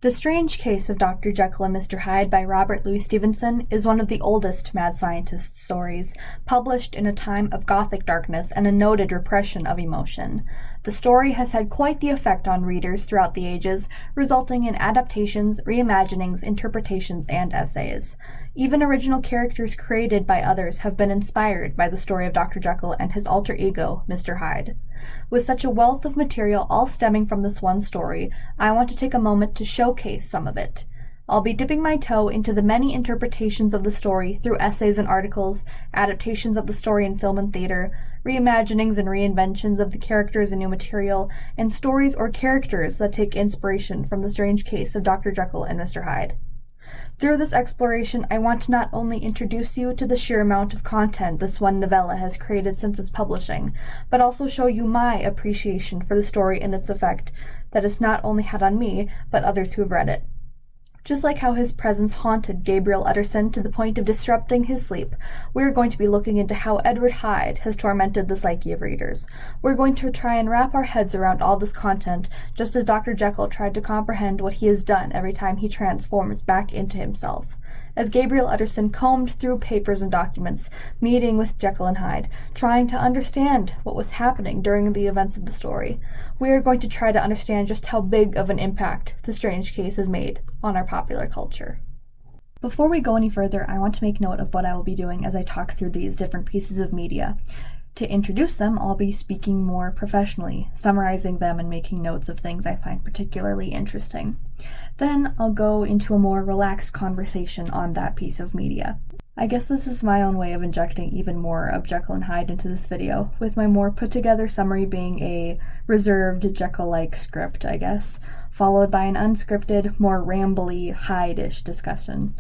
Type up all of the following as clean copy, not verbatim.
The Strange Case of Dr. Jekyll and Mr. Hyde by Robert Louis Stevenson is one of the oldest mad scientist stories, published in a time of Gothic darkness and a noted repression of emotion. The story has had quite the effect on readers throughout the ages, resulting in adaptations, reimaginings, interpretations, and essays. Even original characters created by others have been inspired by the story of Dr. Jekyll and his alter ego, Mr. Hyde. With such a wealth of material all stemming from this one story, I want to take a moment to showcase some of it. I'll be dipping my toe into the many interpretations of the story through essays and articles, adaptations of the story in film and theater, reimaginings and reinventions of the characters in new material, and stories or characters that take inspiration from the strange case of Dr. Jekyll and Mr. Hyde. Through this exploration, I want to not only introduce you to the sheer amount of content this one novella has created since its publishing, but also show you my appreciation for the story and its effect that it's not only had on me, but others who have read it. Just like how his presence haunted Gabriel Utterson to the point of disrupting his sleep, we're going to be looking into how Edward Hyde has tormented the psyche of readers. We're going to try and wrap our heads around all this content, just as Dr. Jekyll tried to comprehend what he has done every time he transforms back into himself. As Gabriel Utterson combed through papers and documents, meeting with Jekyll and Hyde, trying to understand what was happening during the events of the story, we are going to try to understand just how big of an impact the strange case has made on our popular culture. Before we go any further, I want to make note of what I will be doing as I talk through these different pieces of media. To introduce them, I'll be speaking more professionally, summarizing them and making notes of things I find particularly interesting. Then I'll go into a more relaxed conversation on that piece of media. I guess this is my own way of injecting even more of Jekyll and Hyde into this video, with my more put-together summary being a reserved Jekyll-like script, I guess, followed by an unscripted, more rambly, Hyde-ish discussion.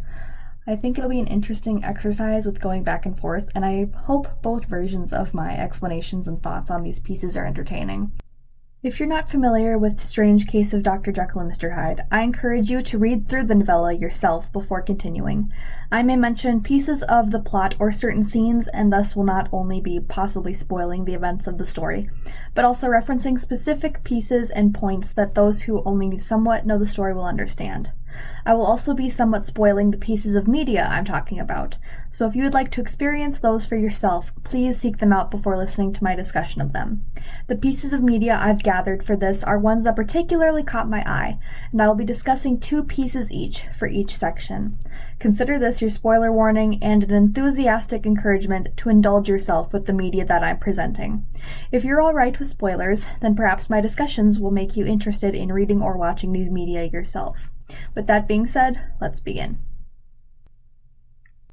I think it'll be an interesting exercise with going back and forth, and I hope both versions of my explanations and thoughts on these pieces are entertaining. If you're not familiar with Strange Case of Dr. Jekyll and Mr. Hyde, I encourage you to read through the novella yourself before continuing. I may mention pieces of the plot or certain scenes, and thus will not only be possibly spoiling the events of the story, but also referencing specific pieces and points that those who only somewhat know the story will understand. I will also be somewhat spoiling the pieces of media I'm talking about, so if you would like to experience those for yourself, please seek them out before listening to my discussion of them. The pieces of media I've gathered for this are ones that particularly caught my eye, and I will be discussing 2 pieces each for each section. Consider this your spoiler warning and an enthusiastic encouragement to indulge yourself with the media that I'm presenting. If you're alright with spoilers, then perhaps my discussions will make you interested in reading or watching these media yourself. With that being said, let's begin.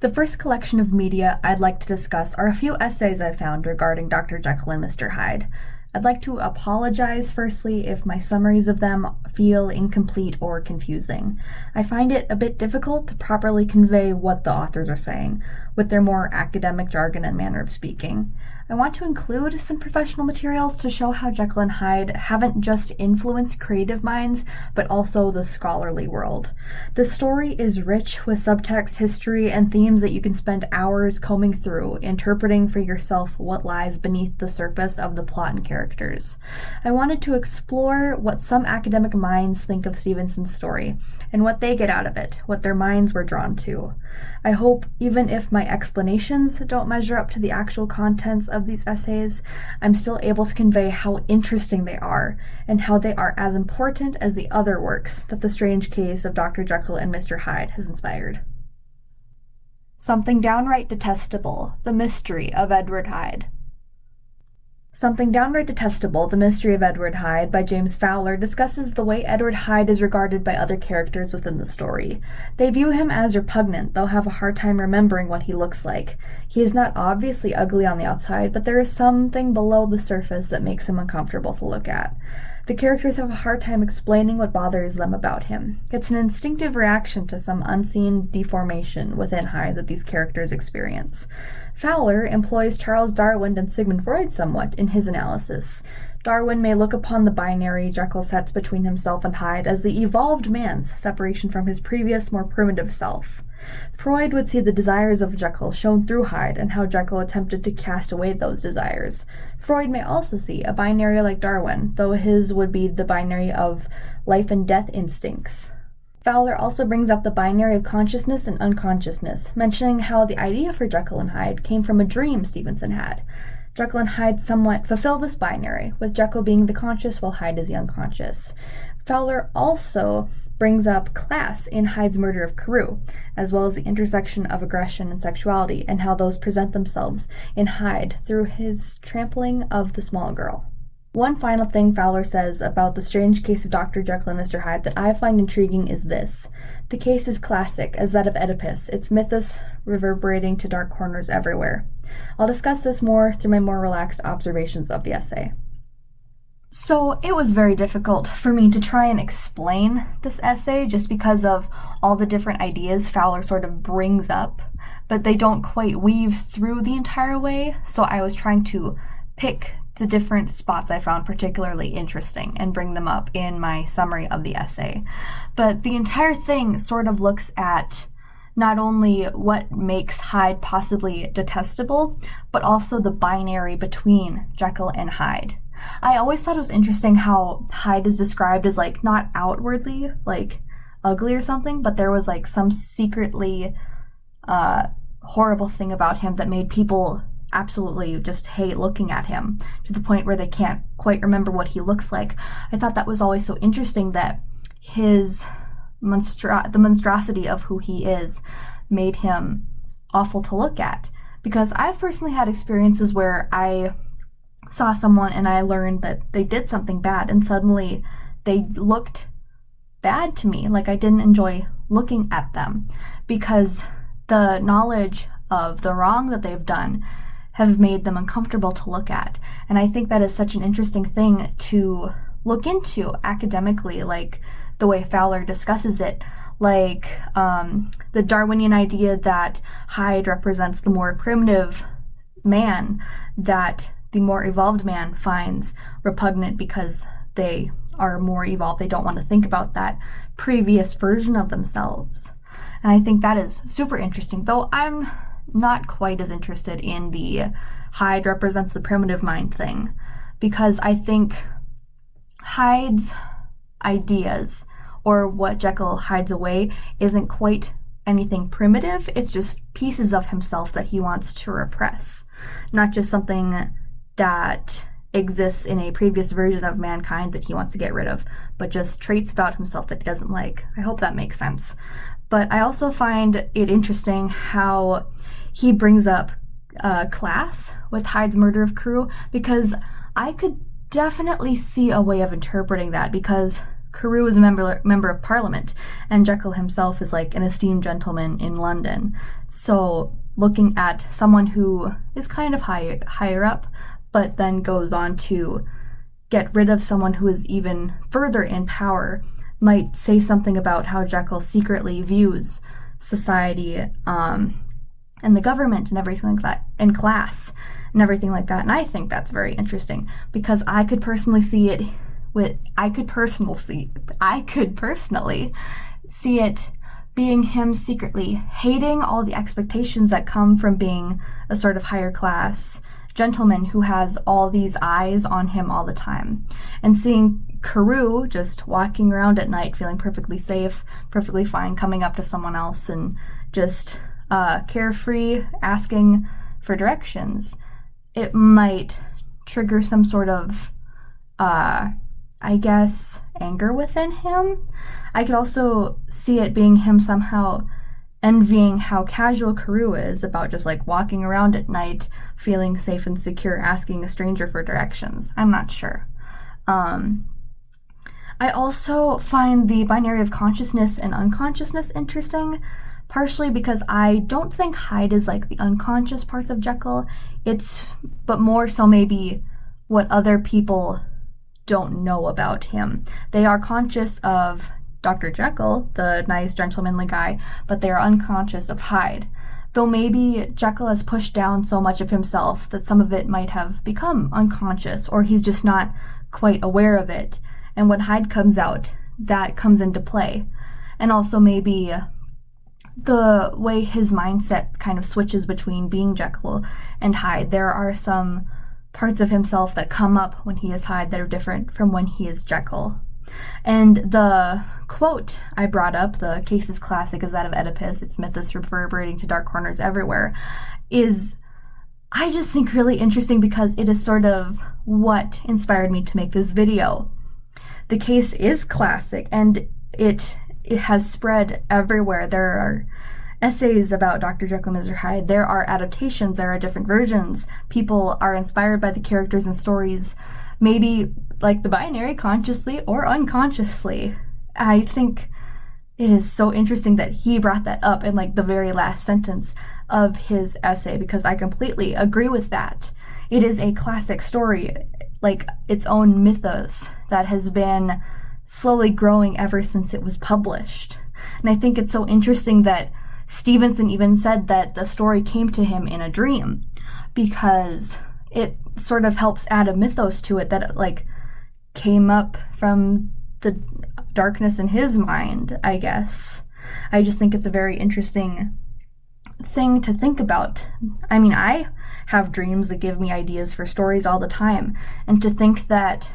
The first collection of media I'd like to discuss are a few essays I found regarding Dr. Jekyll and Mr. Hyde. I'd like to apologize firstly if my summaries of them feel incomplete or confusing. I find it a bit difficult to properly convey what the authors are saying, with their more academic jargon and manner of speaking. I want to include some professional materials to show how Jekyll and Hyde haven't just influenced creative minds, but also the scholarly world. The story is rich with subtext, history, and themes that you can spend hours combing through, interpreting for yourself what lies beneath the surface of the plot and characters. I wanted to explore what some academic minds think of Stevenson's story, and what they get out of it, what their minds were drawn to. I hope, even if my explanations don't measure up to the actual contents of these essays, I'm still able to convey how interesting they are, and how they are as important as the other works that the strange case of Dr. Jekyll and Mr. Hyde has inspired. Something Downright Detestable, The Mystery of Edward Hyde. Something Downright Detestable, The Mystery of Edward Hyde by James Fowler discusses the way Edward Hyde is regarded by other characters within the story. They view him as repugnant, though have a hard time remembering what he looks like. He is not obviously ugly on the outside, but there is something below the surface that makes him uncomfortable to look at. The characters have a hard time explaining what bothers them about him. It's an instinctive reaction to some unseen deformation within Hyde that these characters experience. Fowler employs Charles Darwin and Sigmund Freud somewhat in his analysis. Darwin may look upon the binary Jekyll sets between himself and Hyde as the evolved man's separation from his previous, more primitive self. Freud would see the desires of Jekyll shown through Hyde and how Jekyll attempted to cast away those desires. Freud may also see a binary like Darwin, though his would be the binary of life and death instincts. Fowler also brings up the binary of consciousness and unconsciousness, mentioning how the idea for Jekyll and Hyde came from a dream Stevenson had. Jekyll and Hyde somewhat fulfill this binary, with Jekyll being the conscious while Hyde is the unconscious. Fowler also brings up class in Hyde's murder of Carew, as well as the intersection of aggression and sexuality, and how those present themselves in Hyde through his trampling of the small girl. One final thing Fowler says about the strange case of Dr. Jekyll and Mr. Hyde that I find intriguing is this. The case is classic, as that of Oedipus, its mythos reverberating to dark corners everywhere. I'll discuss this more through my more relaxed observations of the essay. So it was very difficult for me to try and explain this essay just because of all the different ideas Fowler sort of brings up, but they don't quite weave through the entire way, so I was trying to pick the different spots I found particularly interesting and bring them up in my summary of the essay. But the entire thing sort of looks at not only what makes Hyde possibly detestable, but also the binary between Jekyll and Hyde. I always thought it was interesting how Hyde is described as, like, not outwardly, like, ugly or something, but there was, like, some secretly horrible thing about him that made people absolutely just hate looking at him to the point where they can't quite remember what he looks like. I thought that was always so interesting that his the monstrosity of who he is made him awful to look at. Because I've personally had experiences where I saw someone and I learned that they did something bad and suddenly they looked bad to me, like I didn't enjoy looking at them because the knowledge of the wrong that they've done have made them uncomfortable to look at. And I think that is such an interesting thing to look into academically, like the way Fowler discusses it, like the Darwinian idea that Hyde represents the more primitive man that the more evolved man finds repugnant because they are more evolved. They don't want to think about that previous version of themselves. And I think that is super interesting, though I'm not quite as interested in the Hyde represents the primitive mind thing, because I think Hyde's ideas, or what Jekyll hides away, isn't quite anything primitive. It's just pieces of himself that he wants to repress, not just something that exists in a previous version of mankind that he wants to get rid of, but just traits about himself that he doesn't like. I hope that makes sense. But I also find it interesting how he brings up class with Hyde's murder of Carew, because I could definitely see a way of interpreting that, because Carew is a member of Parliament, and Jekyll himself is like an esteemed gentleman in London. So looking at someone who is kind of higher up, but then goes on to get rid of someone who is even further in power, might say something about how Jekyll secretly views society and the government and everything like that, and class and everything like that. And I think that's very interesting, because I could personally see it being him secretly hating all the expectations that come from being a sort of higher class gentleman who has all these eyes on him all the time, and seeing Carew just walking around at night feeling perfectly safe, perfectly fine, coming up to someone else and just carefree, asking for directions. It might trigger some sort of anger within him. I could also see it being him somehow envying how casual Carew is about just like walking around at night, feeling safe and secure, asking a stranger for directions. I'm not sure. I also find the binary of consciousness and unconsciousness interesting, partially because I don't think Hyde is like the unconscious parts of Jekyll. But more so maybe what other people don't know about him. They are conscious of Dr. Jekyll, the nice gentlemanly guy, but they are unconscious of Hyde. Though maybe Jekyll has pushed down so much of himself that some of it might have become unconscious, or he's just not quite aware of it. And when Hyde comes out, that comes into play. And also maybe the way his mindset kind of switches between being Jekyll and Hyde. There are some parts of himself that come up when he is Hyde that are different from when he is Jekyll. And the quote I brought up, the case is classic as that of Oedipus, its myth is reverberating to dark corners everywhere, is, I just think, really interesting because it is sort of what inspired me to make this video. The case is classic, and it has spread everywhere. There are essays about Dr. Jekyll and Mr. Hyde. There are adaptations. There are different versions. People are inspired by the characters and stories, maybe like the binary, consciously or unconsciously. I think it is so interesting that he brought that up in like the very last sentence of his essay, because I completely agree with that. It is a classic story, like its own mythos that has been slowly growing ever since it was published. And I think it's so interesting that Stevenson even said that the story came to him in a dream, because it sort of helps add a mythos to it that it like came up from the darkness in his mind, I guess. I just think it's a very interesting thing to think about. I mean, I have dreams that give me ideas for stories all the time, and to think that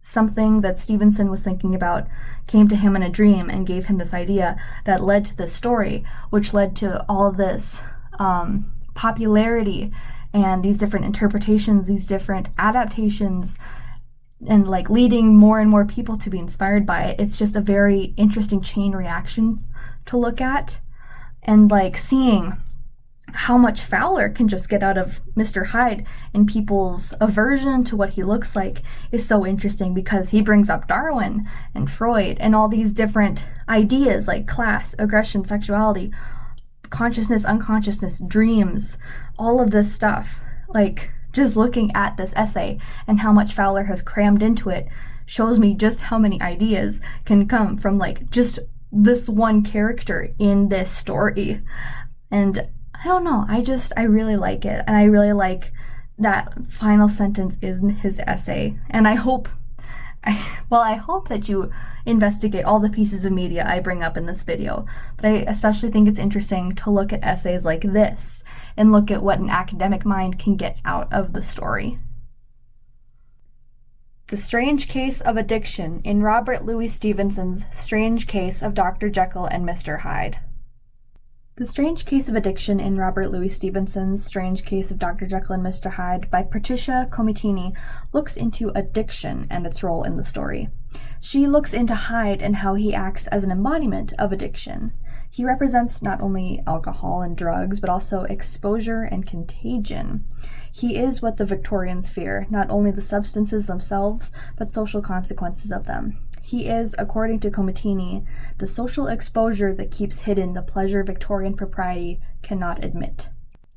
something that Stevenson was thinking about came to him in a dream and gave him this idea that led to this story, which led to all this popularity and these different interpretations, these different adaptations, and like leading more and more people to be inspired by it. It's just a very interesting chain reaction to look at, and like seeing how much Fowler can just get out of Mr. Hyde and people's aversion to what he looks like is so interesting, because he brings up Darwin and Freud and all these different ideas like class, aggression, sexuality, consciousness, unconsciousness, dreams, all of this stuff. Like, just looking at this essay and how much Fowler has crammed into it shows me just how many ideas can come from like just this one character in this story. And I don't know, I really like it, and I really like that final sentence in his essay. And I hope that you investigate all the pieces of media I bring up in this video, but I especially think it's interesting to look at essays like this and look at what an academic mind can get out of the story. The Strange Case of Addiction in Robert Louis Stevenson's Strange Case of Dr. Jekyll and Mr. Hyde. The Strange Case of Addiction in Robert Louis Stevenson's Strange Case of Dr. Jekyll and Mr. Hyde by Patricia Comitini looks into addiction and its role in the story. She looks into Hyde and how he acts as an embodiment of addiction. He represents not only alcohol and drugs, but also exposure and contagion. He is what the Victorians fear, not only the substances themselves, but social consequences of them. He is, according to Comitini, the social exposure that keeps hidden the pleasure Victorian propriety cannot admit.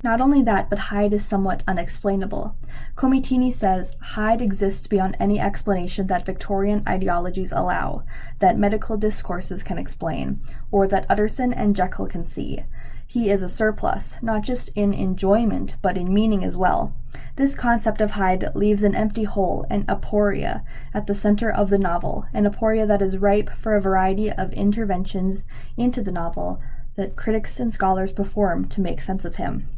Not only that, but Hyde is somewhat unexplainable. Comitini says Hyde exists beyond any explanation that Victorian ideologies allow, that medical discourses can explain, or that Utterson and Jekyll can see. He is a surplus, not just in enjoyment, but in meaning as well. This concept of Hyde leaves an empty hole, an aporia, at the center of the novel, an aporia that is ripe for a variety of interventions into the novel that critics and scholars perform to make sense of him.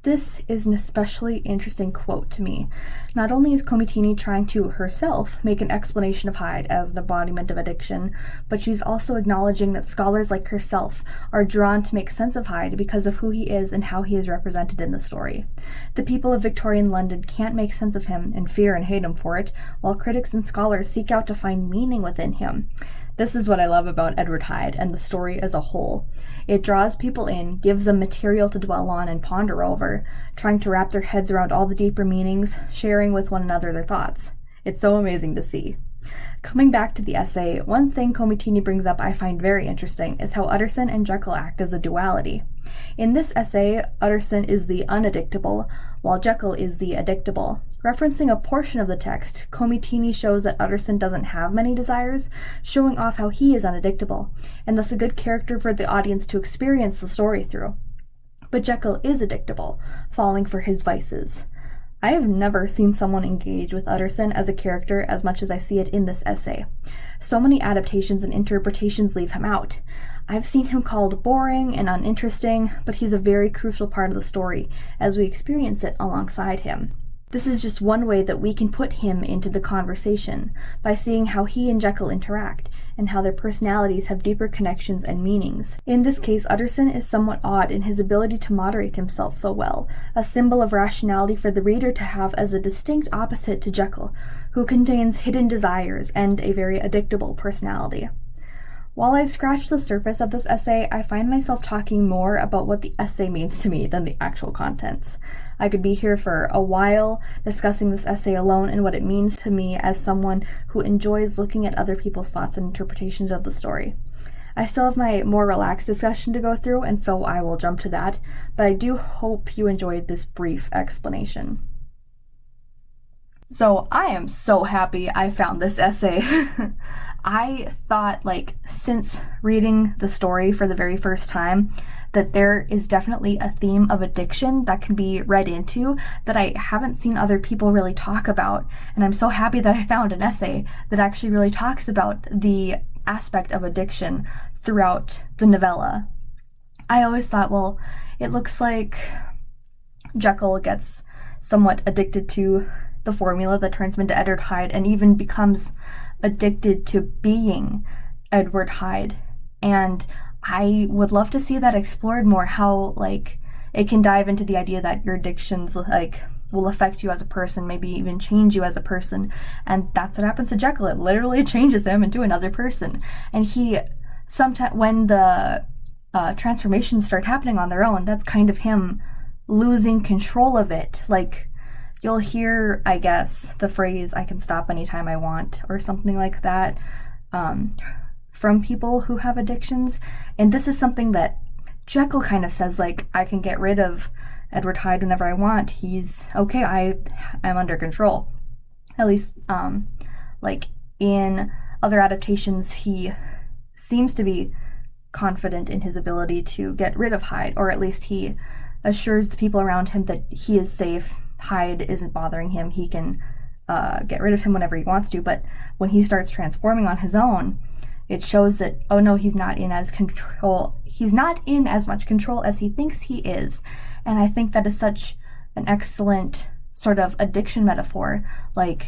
This is an especially interesting quote to me. Not only is Comitini trying to herself make an explanation of Hyde as an embodiment of addiction, but she's also acknowledging that scholars like herself are drawn to make sense of Hyde because of who he is and how he is represented in the story. The people of Victorian London can't make sense of him and fear and hate him for it, while critics and scholars seek out to find meaning within him. This is what I love about Edward Hyde and the story as a whole. It draws people in, gives them material to dwell on and ponder over, trying to wrap their heads around all the deeper meanings, sharing with one another their thoughts. It's so amazing to see. Coming back to the essay, one thing Comitini brings up I find very interesting is how Utterson and Jekyll act as a duality. In this essay, Utterson is the unaddictable, while Jekyll is the addictable. Referencing a portion of the text, Comitini shows that Utterson doesn't have many desires, showing off how he is unaddictable, and thus a good character for the audience to experience the story through. But Jekyll is addictable, falling for his vices. I have never seen someone engage with Utterson as a character as much as I see it in this essay. So many adaptations and interpretations leave him out. I've seen him called boring and uninteresting, but he's a very crucial part of the story as we experience it alongside him. This is just one way that we can put him into the conversation, by seeing how he and Jekyll interact, and how their personalities have deeper connections and meanings. In this case, Utterson is somewhat odd in his ability to moderate himself so well, a symbol of rationality for the reader to have as a distinct opposite to Jekyll, who contains hidden desires and a very addictable personality. While I've scratched the surface of this essay, I find myself talking more about what the essay means to me than the actual contents. I could be here for a while discussing this essay alone and what it means to me as someone who enjoys looking at other people's thoughts and interpretations of the story. I still have my more relaxed discussion to go through, and so I will jump to that, but I do hope you enjoyed this brief explanation. So I am so happy I found this essay. I thought, since reading the story for the very first time, that there is definitely a theme of addiction that can be read into that I haven't seen other people really talk about. And I'm so happy that I found an essay that actually really talks about the aspect of addiction throughout the novella. I always thought, well, it looks like Jekyll gets somewhat addicted to the formula that turns him into Edward Hyde, and even becomes addicted to being Edward Hyde. And I would love to see that explored more, how it can dive into the idea that your addictions will affect you as a person, maybe even change you as a person. And that's what happens to Jekyll. It literally changes him into another person. And he sometimes, when the transformations start happening on their own, that's kind of him losing control of it. You'll hear, I guess, the phrase, "I can stop anytime I want," or something like that, from people who have addictions. And this is something that Jekyll kind of says, I can get rid of Edward Hyde whenever I want. He's okay, I'm under control. At least, in other adaptations, he seems to be confident in his ability to get rid of Hyde, or at least he assures the people around him that he is safe. Hyde isn't bothering him. He can get rid of him whenever he wants to. But when he starts transforming on his own, it shows that, oh no, he's not in as much control as he thinks he is. And I think that is such an excellent sort of addiction metaphor.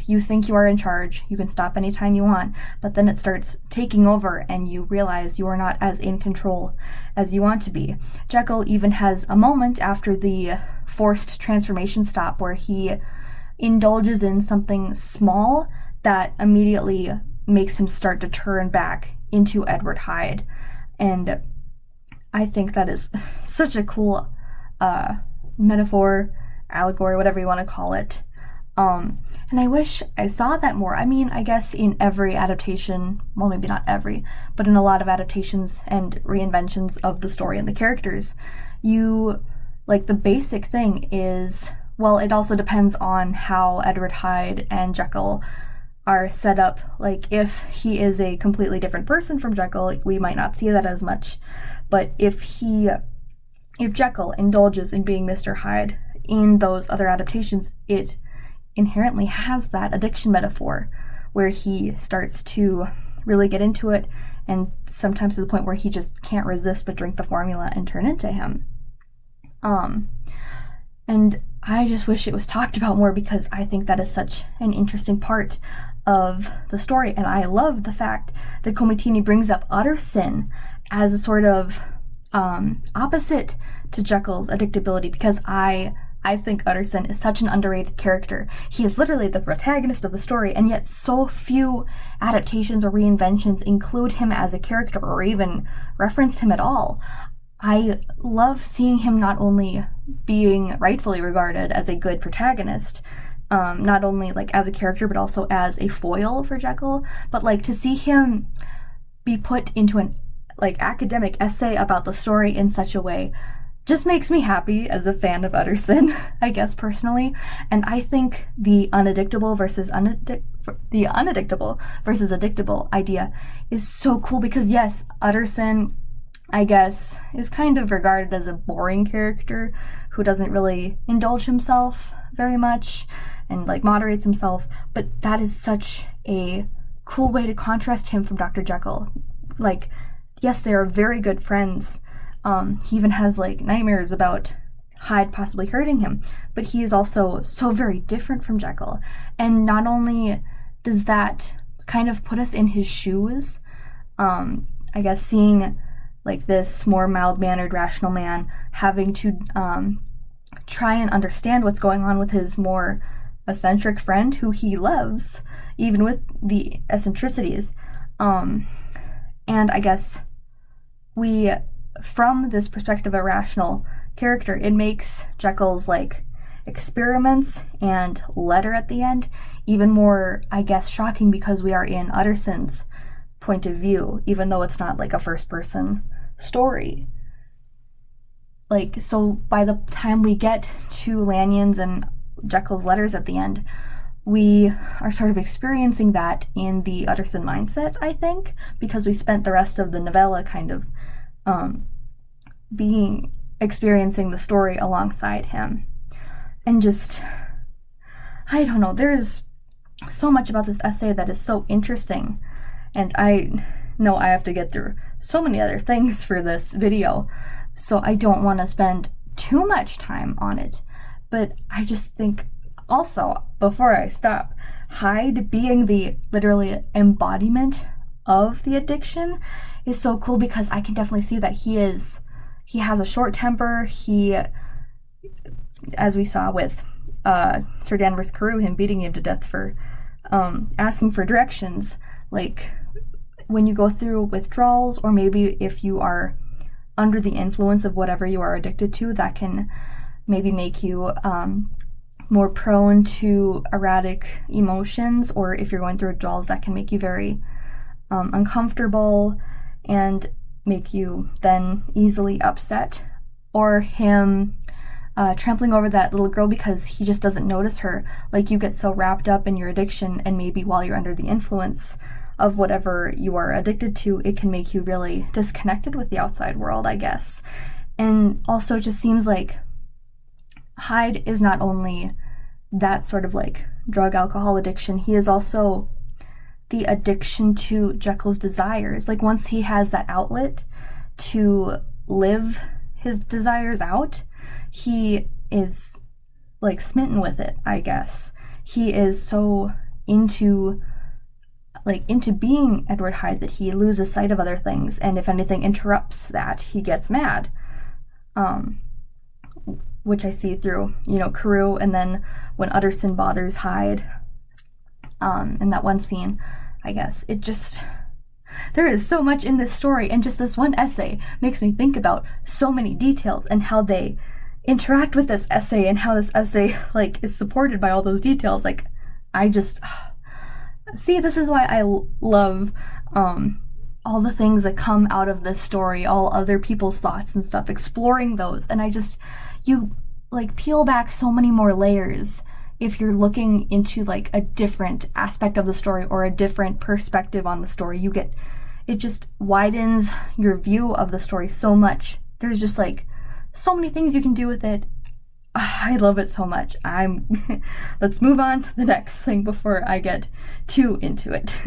You think you are in charge, you can stop anytime you want, but then it starts taking over and you realize you are not as in control as you want to be. Jekyll even has a moment after the forced transformation stop where he indulges in something small that immediately makes him start to turn back into Edward Hyde. And I think that is such a cool metaphor, allegory, whatever you want to call it. And I wish I saw that more. I mean, I guess in every adaptation, well, maybe not every, but in a lot of adaptations and reinventions of the story and the characters, the basic thing is, well, it also depends on how Edward Hyde and Jekyll are set up. If he is a completely different person from Jekyll, we might not see that as much. But if Jekyll indulges in being Mr. Hyde in those other adaptations, it inherently has that addiction metaphor where he starts to really get into it, and sometimes to the point where he just can't resist but drink the formula and turn into him. And I just wish it was talked about more, because I think that is such an interesting part of the story. And I love the fact that Comitini brings up Utterson as a sort of opposite to Jekyll's addictability, because I think Utterson is such an underrated character. He is literally the protagonist of the story, and yet so few adaptations or reinventions include him as a character or even reference him at all. I love seeing him not only being rightfully regarded as a good protagonist, not only as a character but also as a foil for Jekyll, but to see him be put into an academic essay about the story in such a way just makes me happy as a fan of Utterson, I guess, personally. And I think the unaddictable versus addictable idea is so cool, because yes, Utterson, I guess, is kind of regarded as a boring character who doesn't really indulge himself very much and moderates himself, but that is such a cool way to contrast him from Dr. Jekyll. Yes, they are very good friends. He even has nightmares about Hyde possibly hurting him, but he is also so very different from Jekyll. And not only does that kind of put us in his shoes, I guess seeing like this more mild-mannered, rational man having to try and understand what's going on with his more eccentric friend who he loves, even with the eccentricities. And I guess from this perspective of a rational character, it makes Jekyll's like experiments and letter at the end even more, I guess, shocking, because we are in Utterson's point of view, even though it's not like a first person story. Like, so by the time we get to Lanyon's and Jekyll's letters at the end, we are sort of experiencing that in the Utterson mindset, I think, because we spent the rest of the novella kind of experiencing the story alongside him. And just, I don't know, there is so much about this essay that is so interesting, and I know I have to get through so many other things for this video, so I don't want to spend too much time on it. But I just think also, before I stop, Hyde being the literally embodiment of the addiction is so cool, because I can definitely see that he has a short temper. He, as we saw with Sir Danvers Carew, him beating him to death for asking for directions, like when you go through withdrawals, or maybe if you are under the influence of whatever you are addicted to, that can maybe make you more prone to erratic emotions, or if you're going through withdrawals, that can make you very uncomfortable and make you then easily upset. Or him trampling over that little girl because he just doesn't notice her. Like, you get so wrapped up in your addiction, and maybe while you're under the influence of whatever you are addicted to, it can make you really disconnected with the outside world, I guess. And also, it just seems like Hyde is not only that sort of like drug alcohol addiction, he is also the addiction to Jekyll's desires. Like, once he has that outlet to live his desires out, he is like smitten with it, I guess. He is so into being Edward Hyde that he loses sight of other things, and if anything interrupts that, he gets mad. Which I see through, Carew, and then when Utterson bothers Hyde, in that one scene, I guess. There is so much in this story, and just this one essay makes me think about so many details and how they interact with this essay, and how this essay, is supported by all those details. See, this is why I love all the things that come out of this story, all other people's thoughts and stuff, exploring those. And you peel back so many more layers if you're looking into a different aspect of the story or a different perspective on the story. It just widens your view of the story so much. There's just so many things you can do with it. I love it so much. Let's move on to the next thing before I get too into it.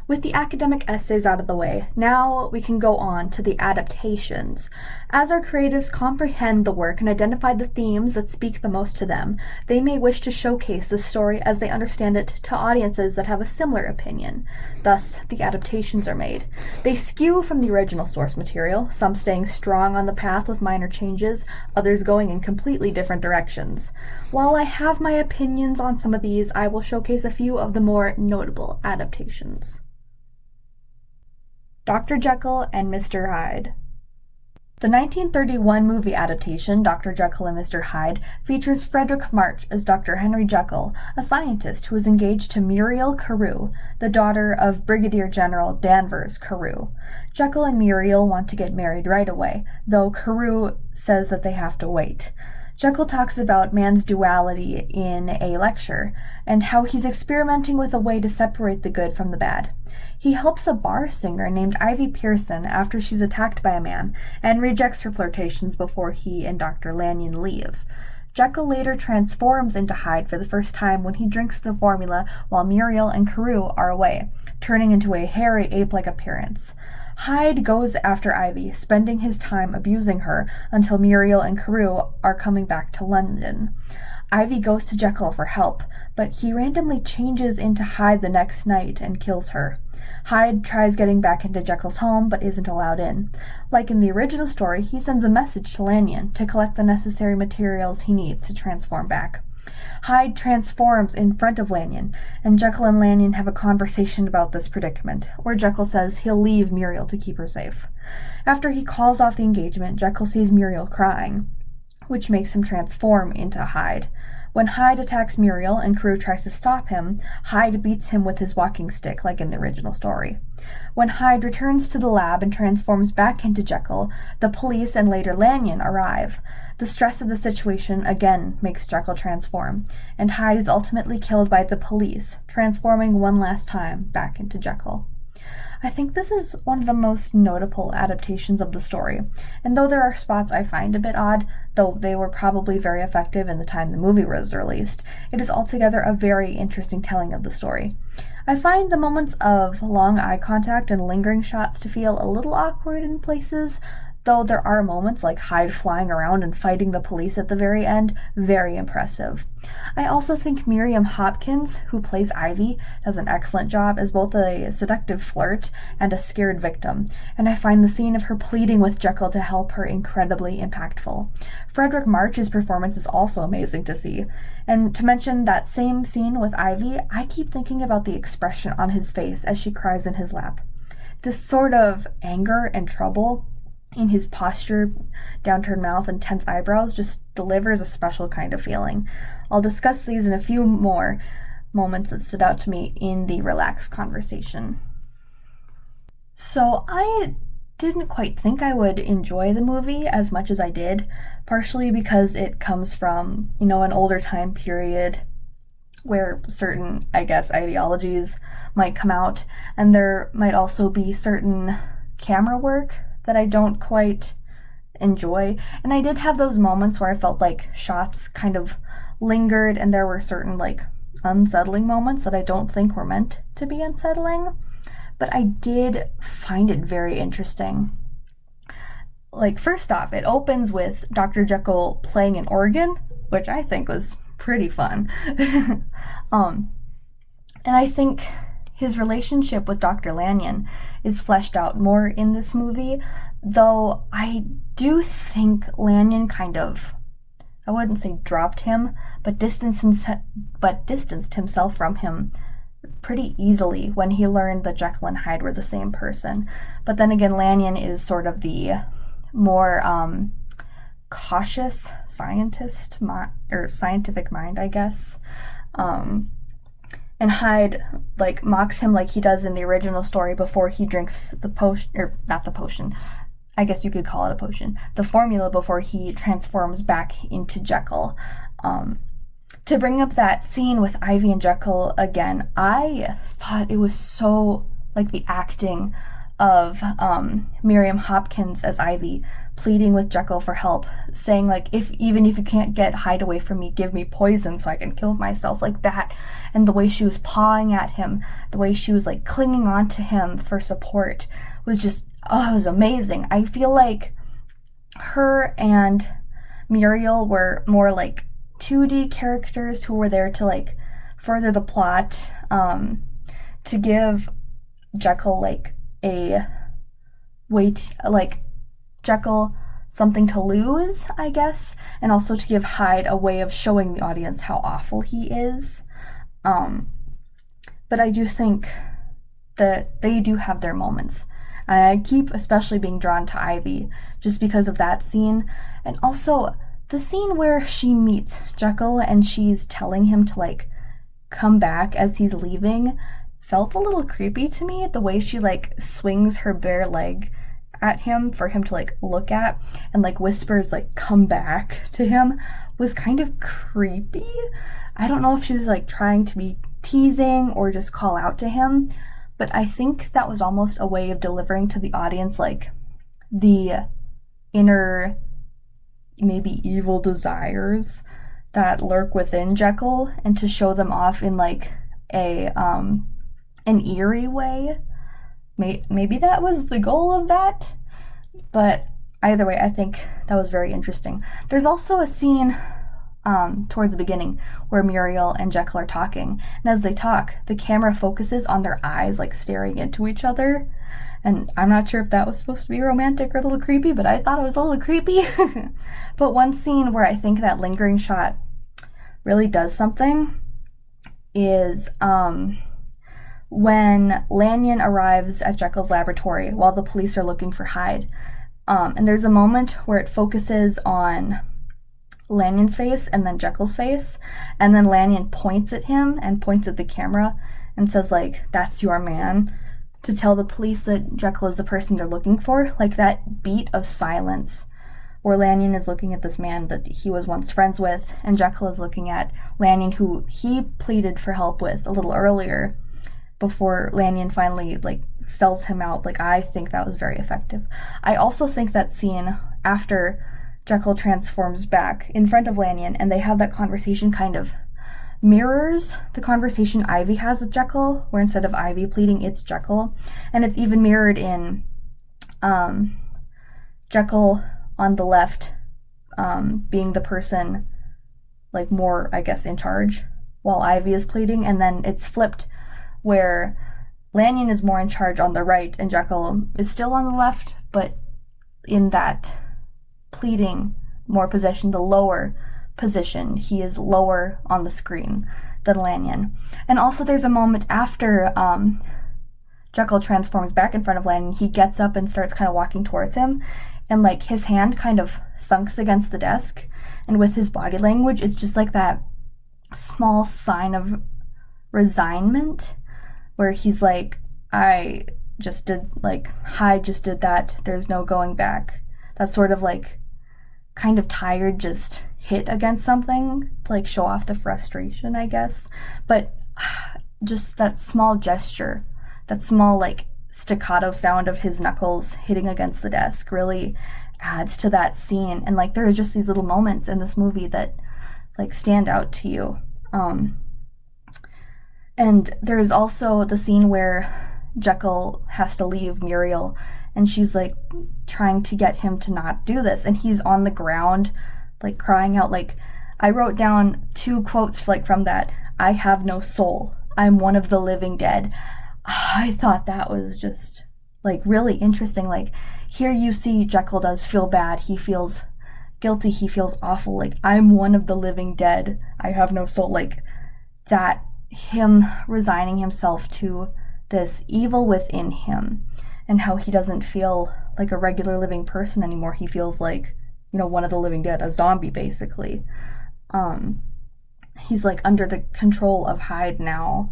With the academic essays out of the way, now we can go on to the adaptations. As our creatives comprehend the work and identify the themes that speak the most to them, they may wish to showcase the story as they understand it to audiences that have a similar opinion. Thus, the adaptations are made. They skew from the original source material, some staying strong on the path with minor changes, others going in completely different directions. While I have my opinions on some of these, I will showcase a few of the more notable adaptations. Dr. Jekyll and Mr. Hyde. The 1931 movie adaptation, Dr. Jekyll and Mr. Hyde, features Frederick March as Dr. Henry Jekyll, a scientist who is engaged to Muriel Carew, the daughter of Brigadier General Danvers Carew. Jekyll and Muriel want to get married right away, though Carew says that they have to wait. Jekyll talks about man's duality in a lecture, and how he's experimenting with a way to separate the good from the bad. He helps a bar singer named Ivy Pearson after she's attacked by a man, and rejects her flirtations before he and Dr. Lanyon leave. Jekyll later transforms into Hyde for the first time when he drinks the formula while Muriel and Carew are away, turning into a hairy ape-like appearance. Hyde goes after Ivy, spending his time abusing her until Muriel and Carew are coming back to London. Ivy goes to Jekyll for help, but he randomly changes into Hyde the next night and kills her. Hyde tries getting back into Jekyll's home, but isn't allowed in. Like in the original story, he sends a message to Lanyon to collect the necessary materials he needs to transform back. Hyde transforms in front of Lanyon, and Jekyll and Lanyon have a conversation about this predicament, where Jekyll says he'll leave Muriel to keep her safe. After he calls off the engagement, Jekyll sees Muriel crying, which makes him transform into Hyde. When Hyde attacks Muriel and Carew tries to stop him, Hyde beats him with his walking stick, like in the original story. When Hyde returns to the lab and transforms back into Jekyll, the police and later Lanyon arrive. The stress of the situation again makes Jekyll transform, and Hyde is ultimately killed by the police, transforming one last time back into Jekyll. I think this is one of the most notable adaptations of the story, and though there are spots I find a bit odd, though they were probably very effective in the time the movie was released, it is altogether a very interesting telling of the story. I find the moments of long eye contact and lingering shots to feel a little awkward in places, though there are moments like Hyde flying around and fighting the police at the very end, very impressive. I also think Miriam Hopkins, who plays Ivy, does an excellent job as both a seductive flirt and a scared victim, and I find the scene of her pleading with Jekyll to help her incredibly impactful. Frederick March's performance is also amazing to see, and to mention that same scene with Ivy, I keep thinking about the expression on his face as she cries in his lap. This sort of anger and trouble in his posture, downturned mouth, and tense eyebrows just delivers a special kind of feeling. I'll discuss these in a few more moments that stood out to me in the relaxed conversation. So I didn't quite think I would enjoy the movie as much as I did, partially because it comes from, an older time period where certain, ideologies might come out, and there might also be certain camera work that I don't quite enjoy. And I did have those moments where I felt like shots kind of lingered and there were certain unsettling moments that I don't think were meant to be unsettling. But I did find it very interesting. First off, it opens with Dr. Jekyll playing an organ, which I think was pretty fun. And I think his relationship with Dr. Lanyon is fleshed out more in this movie, though I do think Lanyon kind of, I wouldn't say dropped him, but distanced himself from him pretty easily when he learned that Jekyll and Hyde were the same person. But then again, Lanyon is sort of the more cautious scientific mind, I guess. And Hyde, mocks him like he does in the original story before he drinks the potion, or not the potion, I guess you could call it a potion, the formula before he transforms back into Jekyll. To bring up that scene with Ivy and Jekyll again, I thought it was so, the acting of Miriam Hopkins as Ivy, pleading with Jekyll for help, saying even if you can't get Hyde away from me, give me poison so I can kill myself, like that. And the way she was pawing at him, the way she was clinging on to him for support was just, it was amazing. I feel like her and Muriel were more 2D characters who were there to further the plot, to give Jekyll a way to, Jekyll something to lose, I guess, and also to give Hyde a way of showing the audience how awful he is. But I do think that they do have their moments. And I keep especially being drawn to Ivy just because of that scene. And also the scene where she meets Jekyll and she's telling him to come back as he's leaving felt a little creepy to me. The way she swings her bare leg at him for him to look at and whispers come back to him was kind of creepy. I don't know if she was trying to be teasing or just call out to him, but I think that was almost a way of delivering to the audience the inner maybe evil desires that lurk within Jekyll, and to show them off in a an eerie way. maybe that was the goal of that, but either way, I think that was very interesting. There's also a scene towards the beginning where Muriel and Jekyll are talking, and as they talk, the camera focuses on their eyes, like staring into each other. And I'm not sure if that was supposed to be romantic or a little creepy, but I thought it was a little creepy. But one scene where I think that lingering shot really does something is when Lanyon arrives at Jekyll's laboratory while the police are looking for Hyde. And there's a moment where it focuses on Lanyon's face and then Jekyll's face, and then Lanyon points at him and points at the camera and says, like, "That's your man," to tell the police that Jekyll is the person they're looking for. Like, that beat of silence where Lanyon is looking at this man that he was once friends with, and Jekyll is looking at Lanyon, who he pleaded for help with a little earlier before Lanyon finally, like, sells him out. Like, I think that was very effective. I also think that scene after Jekyll transforms back in front of Lanyon and they have that conversation kind of mirrors the conversation Ivy has with Jekyll, where instead of Ivy pleading, it's Jekyll. And it's even mirrored in Jekyll on the left being the person, like, more, I guess, in charge, while Ivy is pleading. And then it's flipped where Lanyon is more in charge on the right and Jekyll is still on the left, but in that pleading more position, the lower position, he is lower on the screen than Lanyon. And also there's a moment after Jekyll transforms back in front of Lanyon, he gets up and starts kind of walking towards him, and, like, his hand kind of thunks against the desk, and with his body language, it's just like that small sign of resignment where he's like, I just did, like, Hyde just did that, there's no going back. That's sort of like kind of tired, just hit against something to, like, show off the frustration, I guess. But just that small gesture, that small, like, staccato sound of his knuckles hitting against the desk really adds to that scene. And, like, there are just these little moments in this movie that, like, stand out to you. And there's also the scene where Jekyll has to leave Muriel, and she's, like, trying to get him to not do this, and he's on the ground, like, crying out. Like, I wrote down 2 quotes, like, from that. "I have no soul. I'm one of the living dead." I thought that was just, like, really interesting. Like, here you see Jekyll does feel bad. He feels guilty. He feels awful. Like, I'm one of the living dead. I have no soul. Like, that, him resigning himself to this evil within him, and how he doesn't feel like a regular living person anymore. He feels like, you know, one of the living dead, a zombie, basically. He's, like, under the control of Hyde now.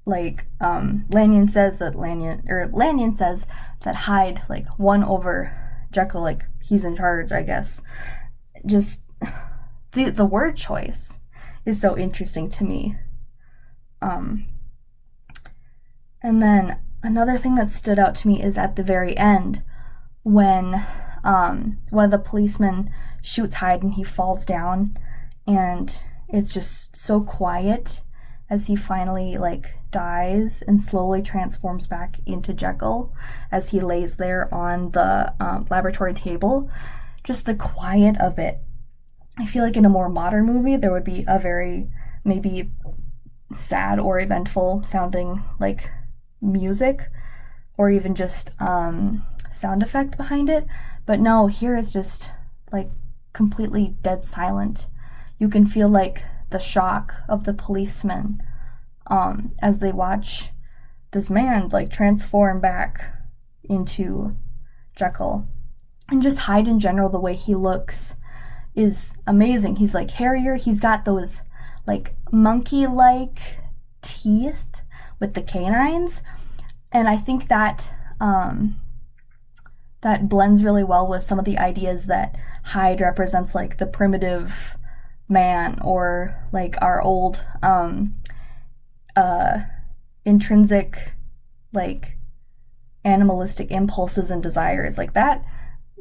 Like, Lanyon says that Hyde, like, won over Jekyll, like, he's in charge, I guess. Just, the word choice is so interesting to me. And then another thing that stood out to me is at the very end when one of the policemen shoots Hyde and he falls down, and it's just so quiet as he finally, like, dies and slowly transforms back into Jekyll as he lays there on the laboratory table. Just the quiet of it. I feel like in a more modern movie there would be a very maybe sad or eventful sounding, like, music or even just sound effect behind it, but no, here it's just, like, completely dead silent. You can feel, like, the shock of the policemen as they watch this man, like, transform back into Jekyll. And just Hyde in general, the way he looks is amazing. He's, like, hairier. He's got those, like, monkey-like teeth with the canines, and I think that that blends really well with some of the ideas that Hyde represents, like, the primitive man, or, like, our old intrinsic, like, animalistic impulses and desires. Like, that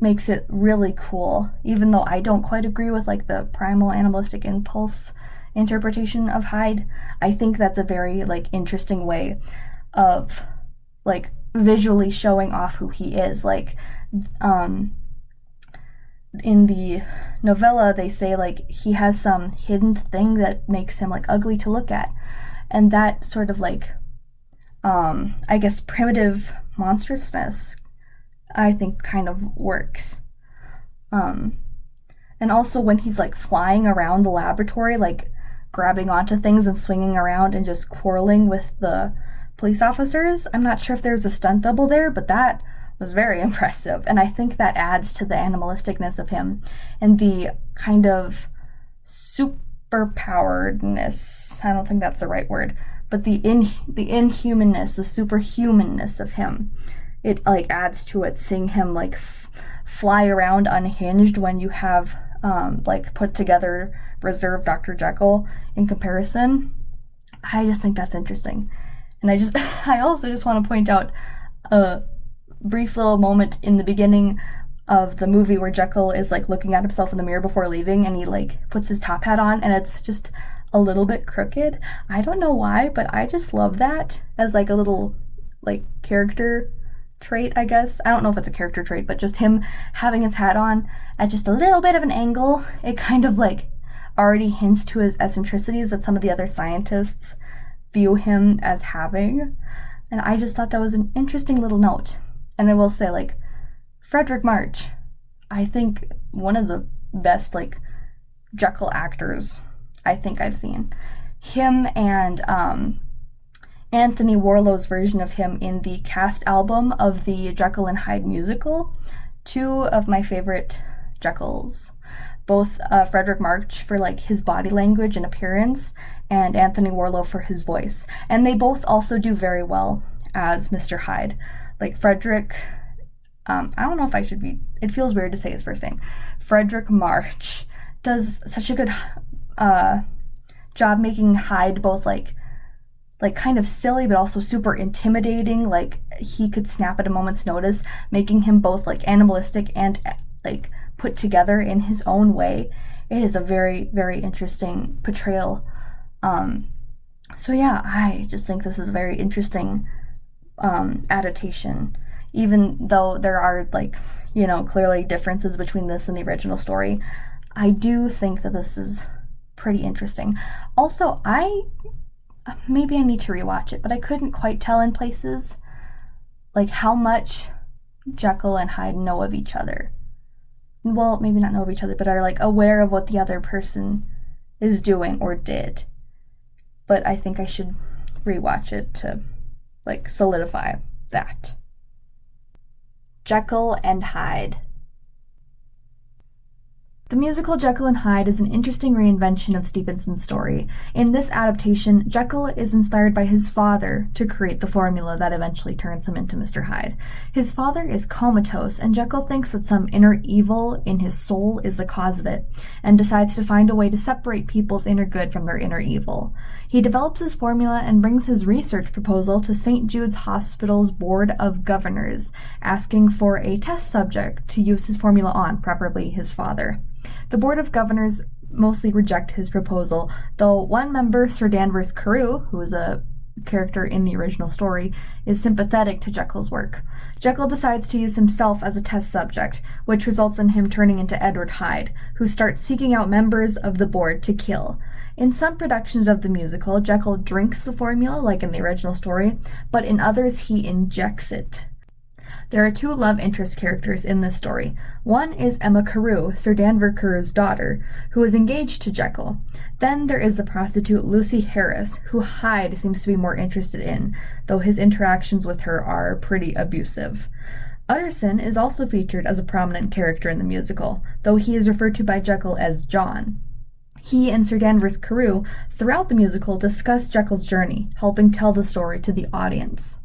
makes it really cool, even though I don't quite agree with, like, the primal animalistic impulse interpretation of Hyde. I think that's a very, like, interesting way of, like, visually showing off who he is. Like, in the novella, they say, like, he has some hidden thing that makes him, like, ugly to look at. And that sort of, like, I guess primitive monstrousness, I think, kind of works. And also when he's, like, flying around the laboratory, like, grabbing onto things and swinging around and just quarreling with the police officers. I'm not sure if there's a stunt double there, but that was very impressive. And I think that adds to the animalisticness of him and the kind of superpoweredness. I don't think that's the right word, but the inhumanness, the superhumanness of him. It, like, adds to it, seeing him, like, fly around unhinged when you have, like, put together reserved Dr. Jekyll in comparison. I just think that's interesting. And I also just want to point out a brief little moment in the beginning of the movie where Jekyll is, like, looking at himself in the mirror before leaving, and he, like, puts his top hat on, and it's just a little bit crooked. I don't know why, but I just love that as, like, a little, like, character trait, I guess. I don't know if it's a character trait, but just him having his hat on at just a little bit of an angle, it kind of, like, already hints to his eccentricities that some of the other scientists view him as having. And I just thought that was an interesting little note. And I will say, like, Frederick March, I think one of the best, like, Jekyll actors I think I've seen. Him and Anthony Warlow's version of him in the cast album of the Jekyll and Hyde musical, two of my favorite Jekylls. Both Frederick March for, like, his body language and appearance, and Anthony Warlow for his voice. And they both also do very well as Mr. Hyde. Like, Frederick, I don't know if I should be, it feels weird to say his first name. Frederick March does such a good job making Hyde both, like kind of silly, but also super intimidating. Like, he could snap at a moment's notice, making him both, like, animalistic and, like, put together in his own way. It is a very, very interesting portrayal. So yeah, I just think this is a very interesting adaptation, even though there are, like, you know, clearly differences between this and the original story. I do think that this is pretty interesting. Also, maybe I need to rewatch it, but I couldn't quite tell in places, like, how much Jekyll and Hyde know of each other. Well, maybe not know of each other, but are, like, aware of what the other person is doing or did. But I think I should rewatch it to, like, solidify that. Jekyll and Hyde. The musical Jekyll and Hyde is an interesting reinvention of Stevenson's story. In this adaptation, Jekyll is inspired by his father to create the formula that eventually turns him into Mr. Hyde. His father is comatose, and Jekyll thinks that some inner evil in his soul is the cause of it, and decides to find a way to separate people's inner good from their inner evil. He develops his formula and brings his research proposal to St. Jude's Hospital's Board of Governors, asking for a test subject to use his formula on, preferably his father. The Board of Governors mostly reject his proposal, though one member, Sir Danvers Carew, who is a character in the original story, is sympathetic to Jekyll's work. Jekyll decides to use himself as a test subject, which results in him turning into Edward Hyde, who starts seeking out members of the board to kill. In some productions of the musical, Jekyll drinks the formula, like in the original story, but in others he injects it. There are two love interest characters in this story. One is Emma Carew, Sir Danvers Carew's daughter, who is engaged to Jekyll. Then there is the prostitute Lucy Harris, who Hyde seems to be more interested in, though his interactions with her are pretty abusive. Utterson is also featured as a prominent character in the musical, though he is referred to by Jekyll as John. He and Sir Danvers Carew, throughout the musical, discuss Jekyll's journey, helping tell the story to the audience.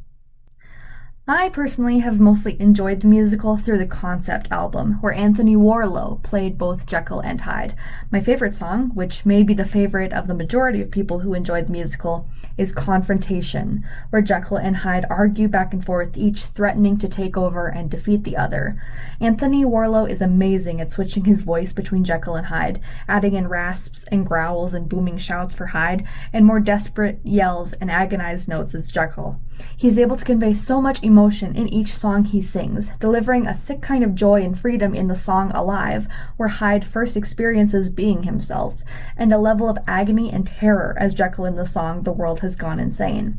I personally have mostly enjoyed the musical through the concept album, where Anthony Warlow played both Jekyll and Hyde. My favorite song, which may be the favorite of the majority of people who enjoyed the musical, is Confrontation, where Jekyll and Hyde argue back and forth, each threatening to take over and defeat the other. Anthony Warlow is amazing at switching his voice between Jekyll and Hyde, adding in rasps and growls and booming shouts for Hyde, and more desperate yells and agonized notes as Jekyll. He's able to convey so much emotion in each song he sings, delivering a sick kind of joy and freedom in the song Alive, where Hyde first experiences being himself, and a level of agony and terror as Jekyll in the song The World Has Gone Insane.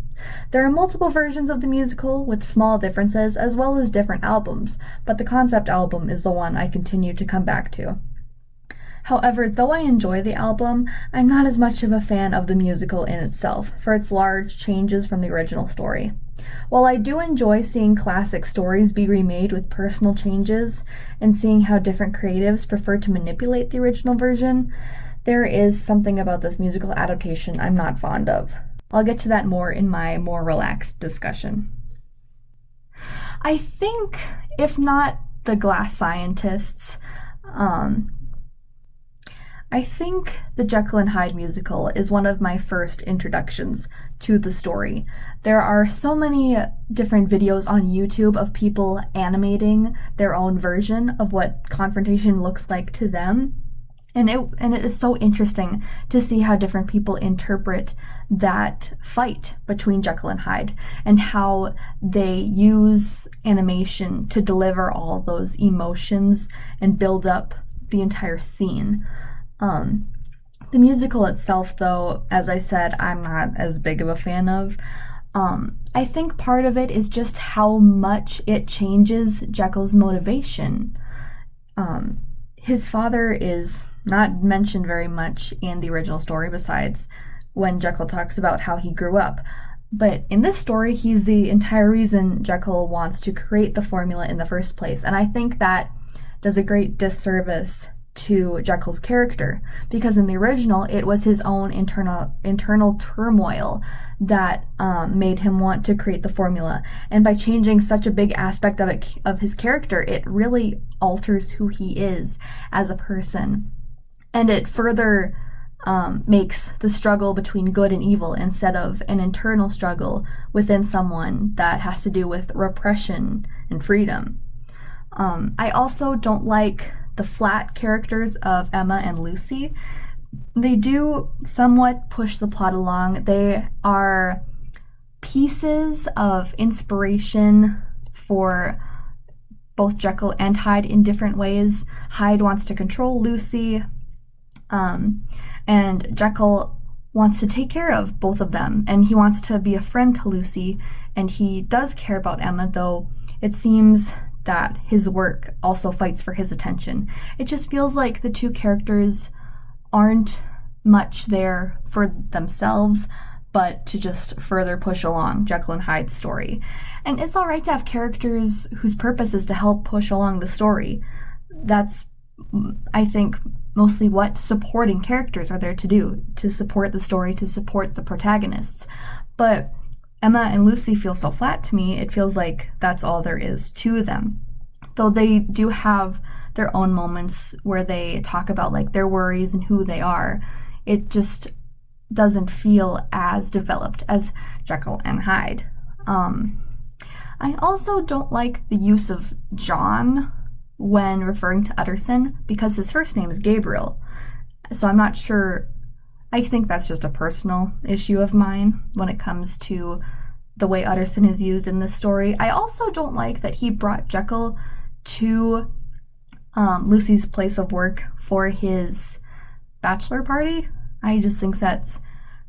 There are multiple versions of the musical, with small differences, as well as different albums, but the concept album is the one I continue to come back to. However, though I enjoy the album, I'm not as much of a fan of the musical in itself, for its large changes from the original story. While I do enjoy seeing classic stories be remade with personal changes, and seeing how different creatives prefer to manipulate the original version, there is something about this musical adaptation I'm not fond of. I'll get to that more in my more relaxed discussion. I think, if not the Glass Scientists, I think the Jekyll and Hyde musical is one of my first introductions to the story. There are so many different videos on YouTube of people animating their own version of what confrontation looks like to them. And it is so interesting to see how different people interpret that fight between Jekyll and Hyde, and how they use animation to deliver all those emotions and build up the entire scene. The musical itself, though, as I said, I'm not as big of a fan of. I think part of it is just how much it changes Jekyll's motivation. His father is not mentioned very much in the original story, besides when Jekyll talks about how he grew up. But in this story, he's the entire reason Jekyll wants to create the formula in the first place. And I think that does a great disservice to Jekyll's character, because in the original it was his own internal turmoil that made him want to create the formula, and by changing such a big aspect of his character, it really alters who he is as a person, and it further makes the struggle between good and evil instead of an internal struggle within someone that has to do with repression and freedom. I also don't like the flat characters of Emma and Lucy. They do somewhat push the plot along. They are pieces of inspiration for both Jekyll and Hyde in different ways. Hyde wants to control Lucy, and Jekyll wants to take care of both of them, and he wants to be a friend to Lucy, and he does care about Emma, though it seems that his work also fights for his attention. It just feels like the two characters aren't much there for themselves, but to just further push along Jekyll and Hyde's story. And it's alright to have characters whose purpose is to help push along the story. That's, I think, mostly what supporting characters are there to do, to support the story, to support the protagonists. But Emma and Lucy feel so flat to me, it feels like that's all there is to them. Though they do have their own moments where they talk about like their worries and who they are, it just doesn't feel as developed as Jekyll and Hyde. I also don't like the use of John when referring to Utterson, because his first name is Gabriel. So I'm not sure. I think that's just a personal issue of mine when it comes to the way Utterson is used in this story. I also don't like that he brought Jekyll to Lucy's place of work for his bachelor party. I just think that's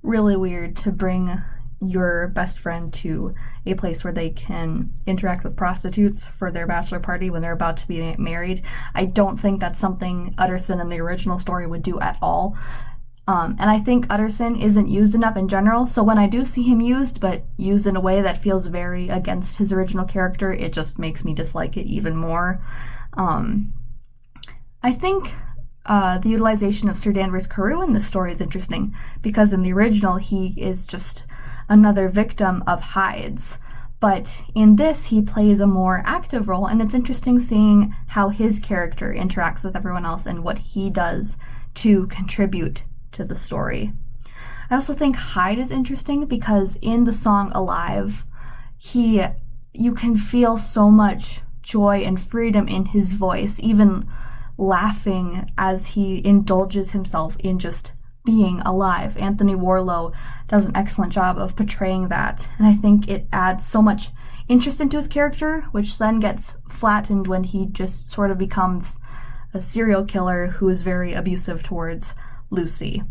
really weird, to bring your best friend to a place where they can interact with prostitutes for their bachelor party when they're about to be married. I don't think that's something Utterson in the original story would do at all. And I think Utterson isn't used enough in general, so when I do see him used, but used in a way that feels very against his original character, it just makes me dislike it even more. I think the utilization of Sir Danvers Carew in this story is interesting, because in the original he is just another victim of Hyde's, but in this he plays a more active role, and it's interesting seeing how his character interacts with everyone else and what he does to contribute to the story. I also think Hyde is interesting because in the song Alive, you can feel so much joy and freedom in his voice, even laughing as he indulges himself in just being alive. Anthony Warlow does an excellent job of portraying that, and I think it adds so much interest into his character, which then gets flattened when he just sort of becomes a serial killer who is very abusive towards Lucy.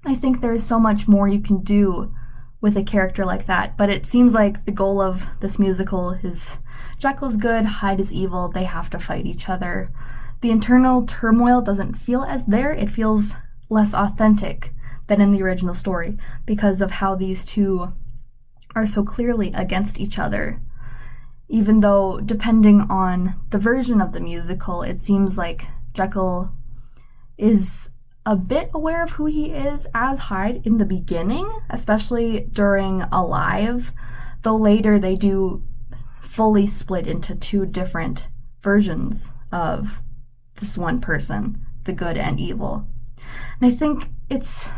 I think there is so much more you can do with a character like that, but it seems like the goal of this musical is Jekyll's good, Hyde is evil, they have to fight each other. The internal turmoil doesn't feel as there, it feels less authentic than in the original story because of how these two are so clearly against each other. Even though, depending on the version of the musical, it seems like Jekyll is a bit aware of who he is as Hyde in the beginning, especially during Alive, though later they do fully split into two different versions of this one person, the good and evil. And I think it's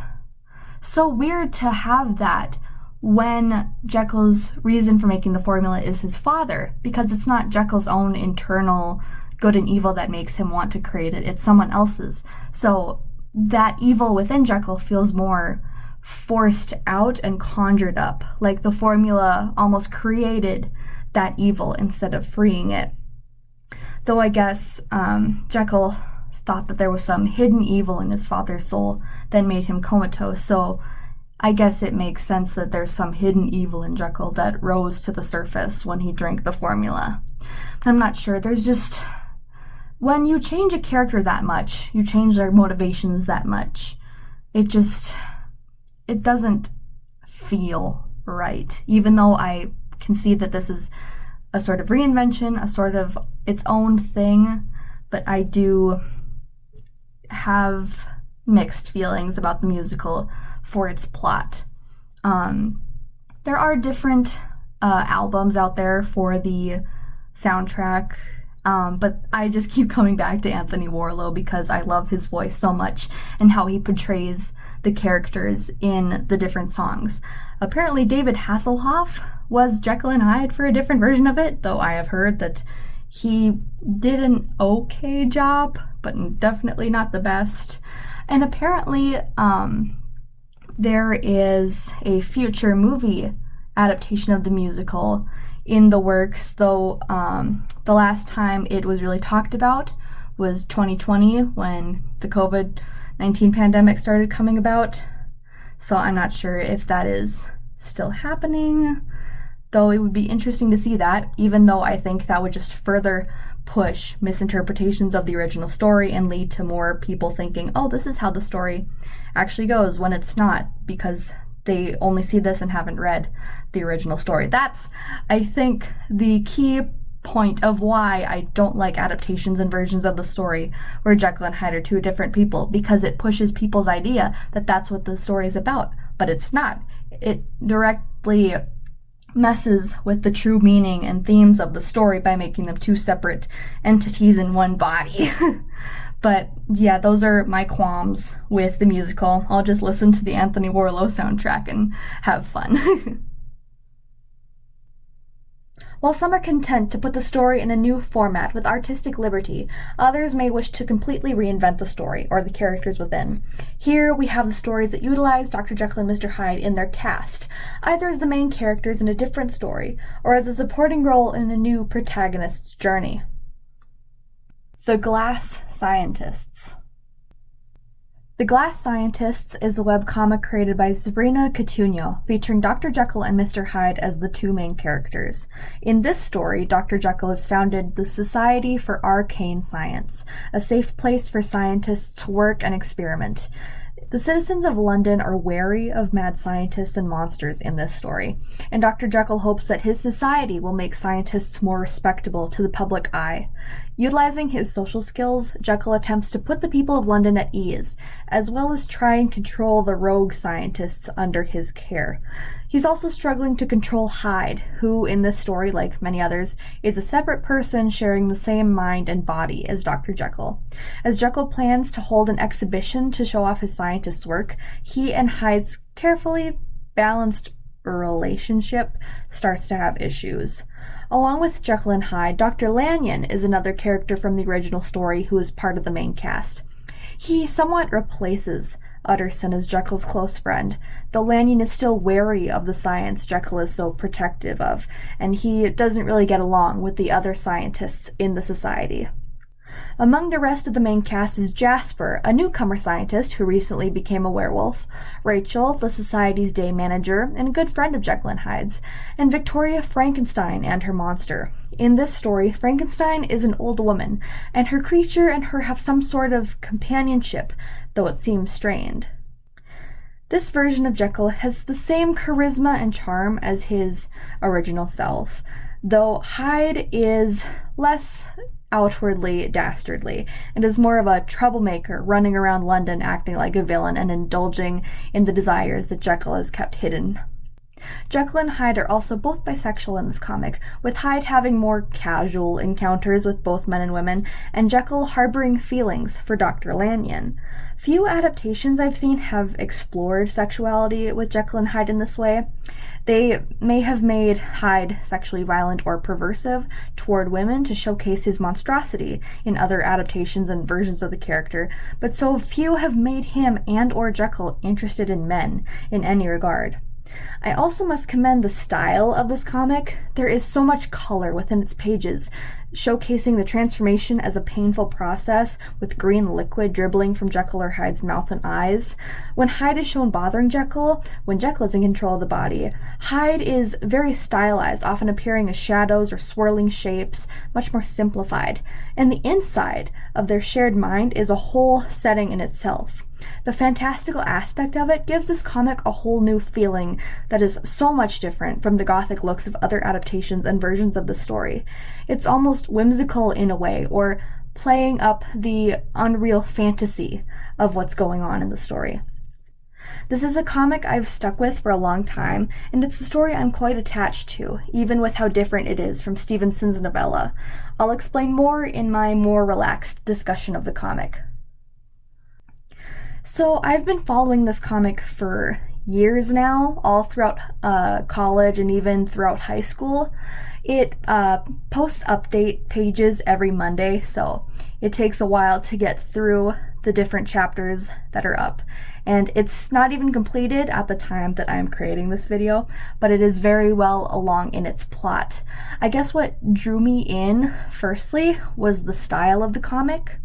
so weird to have that when Jekyll's reason for making the formula is his father, because it's not Jekyll's own internal good and evil that makes him want to create it, it's someone else's. So that evil within Jekyll feels more forced out and conjured up, like the formula almost created that evil instead of freeing it. Though I guess Jekyll thought that there was some hidden evil in his father's soul that made him comatose, so I guess it makes sense that there's some hidden evil in Jekyll that rose to the surface when he drank the formula. But I'm not sure. There's just, when you change a character that much, you change their motivations that much, it doesn't feel right. Even though I can see that this is a sort of reinvention, a sort of its own thing, but I do have mixed feelings about the musical for its plot. There are different albums out there for the soundtrack, but I just keep coming back to Anthony Warlow because I love his voice so much and how he portrays the characters in the different songs. Apparently David Hasselhoff was Jekyll and Hyde for a different version of it, though I have heard that he did an okay job, but definitely not the best. And apparently there is a future movie adaptation of the musical in the works, though the last time it was really talked about was 2020 when the COVID-19 pandemic started coming about. So I'm not sure if that is still happening, though it would be interesting to see that, even though I think that would just further push misinterpretations of the original story and lead to more people thinking, oh, this is how the story actually goes, when it's not, because they only see this and haven't read the original story. That's, I think, the key point of why I don't like adaptations and versions of the story where Jekyll and Hyde are two different people, because it pushes people's idea that that's what the story is about, but it's not. It directly messes with the true meaning and themes of the story by making them two separate entities in one body. But yeah, those are my qualms with the musical. I'll just listen to the Anthony Warlow soundtrack and have fun. While some are content to put the story in a new format with artistic liberty, others may wish to completely reinvent the story or the characters within. Here we have the stories that utilize Dr. Jekyll and Mr. Hyde in their cast, either as the main characters in a different story or as a supporting role in a new protagonist's journey. The Glass Scientists. The Glass Scientists is a webcomic created by Sabrina Catuño, featuring Dr. Jekyll and Mr. Hyde as the two main characters. In this story, Dr. Jekyll has founded the Society for Arcane Science, a safe place for scientists to work and experiment. The citizens of London are wary of mad scientists and monsters in this story, and Dr. Jekyll hopes that his society will make scientists more respectable to the public eye. Utilizing his social skills, Jekyll attempts to put the people of London at ease, as well as try and control the rogue scientists under his care. He's also struggling to control Hyde, who, in this story, like many others, is a separate person sharing the same mind and body as Dr. Jekyll. As Jekyll plans to hold an exhibition to show off his scientist's work, he and Hyde's carefully balanced relationship starts to have issues. Along with Jekyll and Hyde, Dr. Lanyon is another character from the original story who is part of the main cast. He somewhat replaces Utterson as Jekyll's close friend, though Lanyon is still wary of the science Jekyll is so protective of, and he doesn't really get along with the other scientists in the society. Among the rest of the main cast is Jasper, a newcomer scientist who recently became a werewolf, Rachel, the society's day manager and a good friend of Jekyll and Hyde's, and Victoria Frankenstein and her monster. In this story, Frankenstein is an old woman, and her creature and her have some sort of companionship, though it seems strained. This version of Jekyll has the same charisma and charm as his original self, though Hyde is less outwardly dastardly, and is more of a troublemaker running around London acting like a villain and indulging in the desires that Jekyll has kept hidden. Jekyll and Hyde are also both bisexual in this comic, with Hyde having more casual encounters with both men and women, and Jekyll harboring feelings for Dr. Lanyon. Few adaptations I've seen have explored sexuality with Jekyll and Hyde in this way. They may have made Hyde sexually violent or perversive toward women to showcase his monstrosity in other adaptations and versions of the character, but so few have made him and or Jekyll interested in men in any regard. I also must commend the style of this comic. There is so much color within its pages, showcasing the transformation as a painful process with green liquid dribbling from Jekyll or Hyde's mouth and eyes. When Hyde is shown bothering Jekyll, when Jekyll is in control of the body, Hyde is very stylized, often appearing as shadows or swirling shapes, much more simplified. And the inside of their shared mind is a whole setting in itself. The fantastical aspect of it gives this comic a whole new feeling that is so much different from the gothic looks of other adaptations and versions of the story. It's almost whimsical in a way, or playing up the unreal fantasy of what's going on in the story. This is a comic I've stuck with for a long time, and it's a story I'm quite attached to, even with how different it is from Stevenson's novella. I'll explain more in my more relaxed discussion of the comic. So I've been following this comic for years now, all throughout college and even throughout high school. It posts update pages every Monday, so it takes a while to get through the different chapters that are up. And it's not even completed at the time that I'm creating this video, but it is very well along in its plot. I guess what drew me in, firstly, was the style of the comic.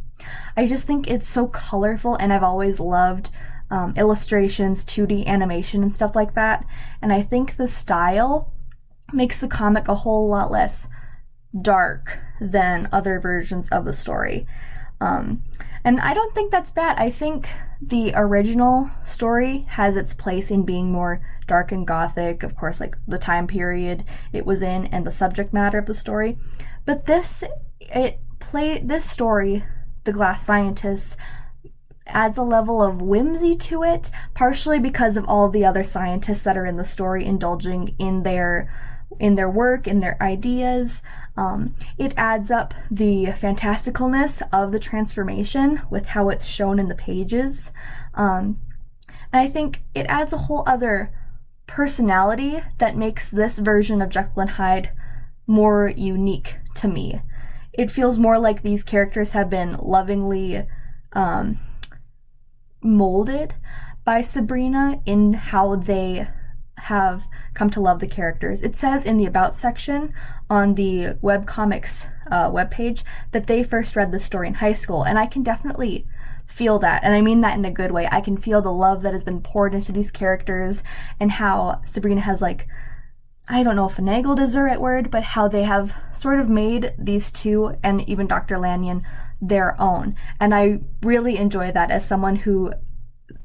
I just think it's so colorful, and I've always loved illustrations, 2D animation, and stuff like that. And I think the style makes the comic a whole lot less dark than other versions of the story. And I don't think that's bad. I think the original story has its place in being more dark and gothic, of course, like the time period it was in and the subject matter of the story. But this story, The Glass Scientists, adds a level of whimsy to it, partially because of all the other scientists that are in the story indulging in their work, in their ideas. It adds up the fantasticalness of the transformation with how it's shown in the pages. And I think it adds a whole other personality that makes this version of Jekyll and Hyde more unique to me. It feels more like these characters have been lovingly molded by Sabrina in how they have come to love the characters. It says in the About section on the webcomics webpage that they first read this story in high school, and I can definitely feel that, and I mean that in a good way. I can feel the love that has been poured into these characters, and how Sabrina has, like, I don't know if finagled is the right word, but how they have sort of made these two, and even Dr. Lanyon, their own. And I really enjoy that as someone who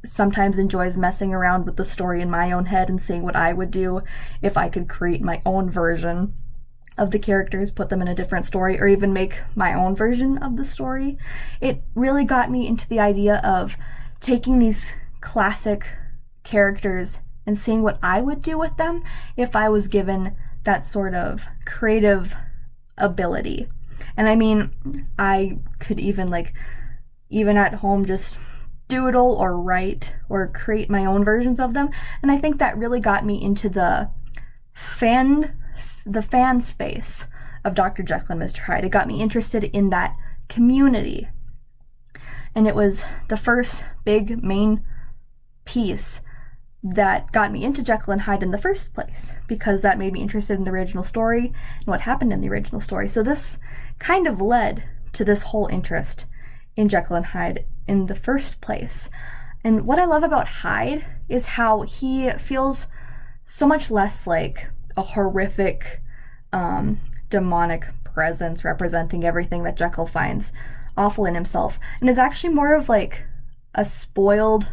sometimes enjoys messing around with the story in my own head and seeing what I would do if I could create my own version of the characters, put them in a different story, or even make my own version of the story. It really got me into the idea of taking these classic characters and seeing what I would do with them if I was given that sort of creative ability. And I mean, I could even at home just doodle or write or create my own versions of them. And I think that really got me into the fan space of Dr. Jekyll and Mr. Hyde. It got me interested in that community. And it was the first big main piece that got me into Jekyll and Hyde in the first place, because that made me interested in the original story and what happened in the original story. So this kind of led to this whole interest in Jekyll and Hyde in the first place. And what I love about Hyde is how he feels so much less like a horrific, demonic presence representing everything that Jekyll finds awful in himself, and is actually more of like a spoiled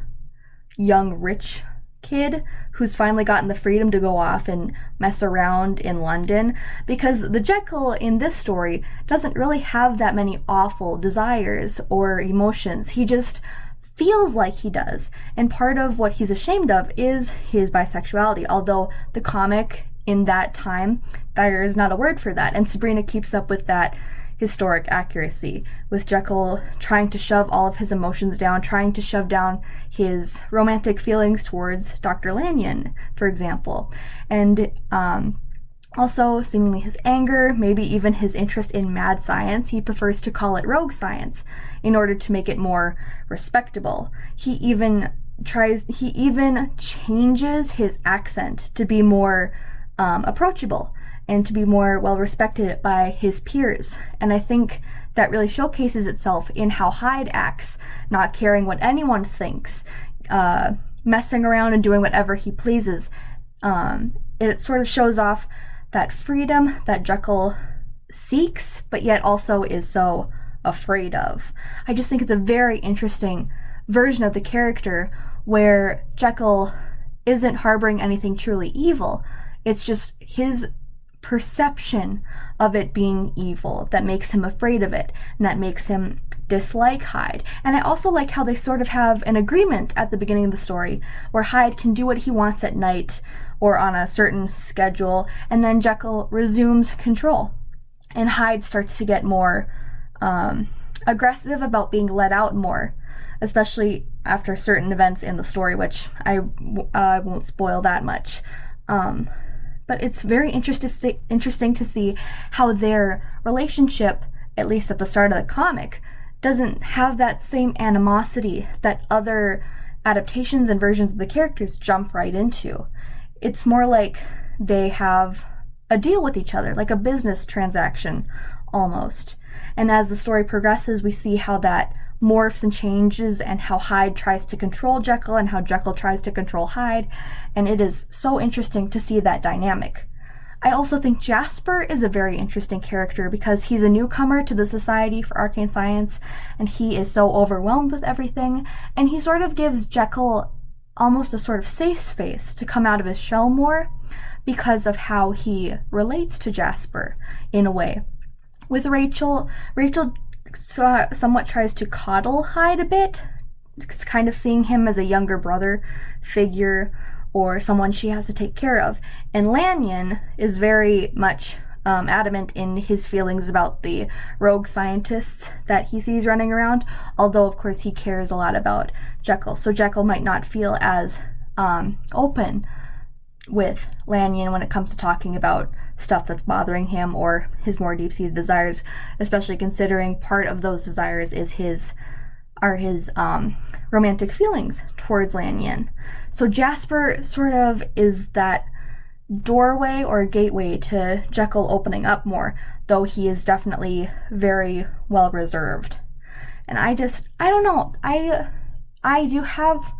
young rich kid who's finally gotten the freedom to go off and mess around in London, because the Jekyll in this story doesn't really have that many awful desires or emotions. He just feels like he does, and part of what he's ashamed of is his bisexuality, although the comic in that time, there is not a word for that, and Sabrina keeps up with that historic accuracy, with Jekyll trying to shove all of his emotions down, trying to shove down his romantic feelings towards Dr. Lanyon, for example, and also seemingly his anger, maybe even his interest in mad science. He prefers to call it rogue science in order to make it more respectable. He even changes his accent to be more approachable and to be more well respected by his peers. And I think that really showcases itself in how Hyde acts, not caring what anyone thinks, messing around and doing whatever he pleases. It sort of shows off that freedom that Jekyll seeks, but yet also is so afraid of. I just think it's a very interesting version of the character where Jekyll isn't harboring anything truly evil. It's just his perception of it being evil that makes him afraid of it, and that makes him dislike Hyde. And I also like how they sort of have an agreement at the beginning of the story where Hyde can do what he wants at night or on a certain schedule, and then Jekyll resumes control, and Hyde starts to get more aggressive about being let out more, especially after certain events in the story, which I won't spoil that much. But it's very interesting to see how their relationship, at least at the start of the comic, doesn't have that same animosity that other adaptations and versions of the characters jump right into. It's more like they have a deal with each other, like a business transaction almost. And as the story progresses, we see how that morphs and changes, and how Hyde tries to control Jekyll and how Jekyll tries to control Hyde, and it is so interesting to see that dynamic. I also think Jasper is a very interesting character because he's a newcomer to the Society for Arcane Science, and he is so overwhelmed with everything, and he sort of gives Jekyll almost a sort of safe space to come out of his shell more because of how he relates to Jasper in a way. With Rachel somewhat tries to coddle Hyde a bit, kind of seeing him as a younger brother figure or someone she has to take care of. And Lanyon is very much adamant in his feelings about the rogue scientists that he sees running around, although of course he cares a lot about Jekyll. So Jekyll might not feel as open with Lanyon when it comes to talking about stuff that's bothering him or his more deep-seated desires, especially considering part of those desires is his romantic feelings towards Lanyon. So Jasper sort of is that doorway or gateway to Jekyll opening up more, though he is definitely very well reserved. And I don't know, I do have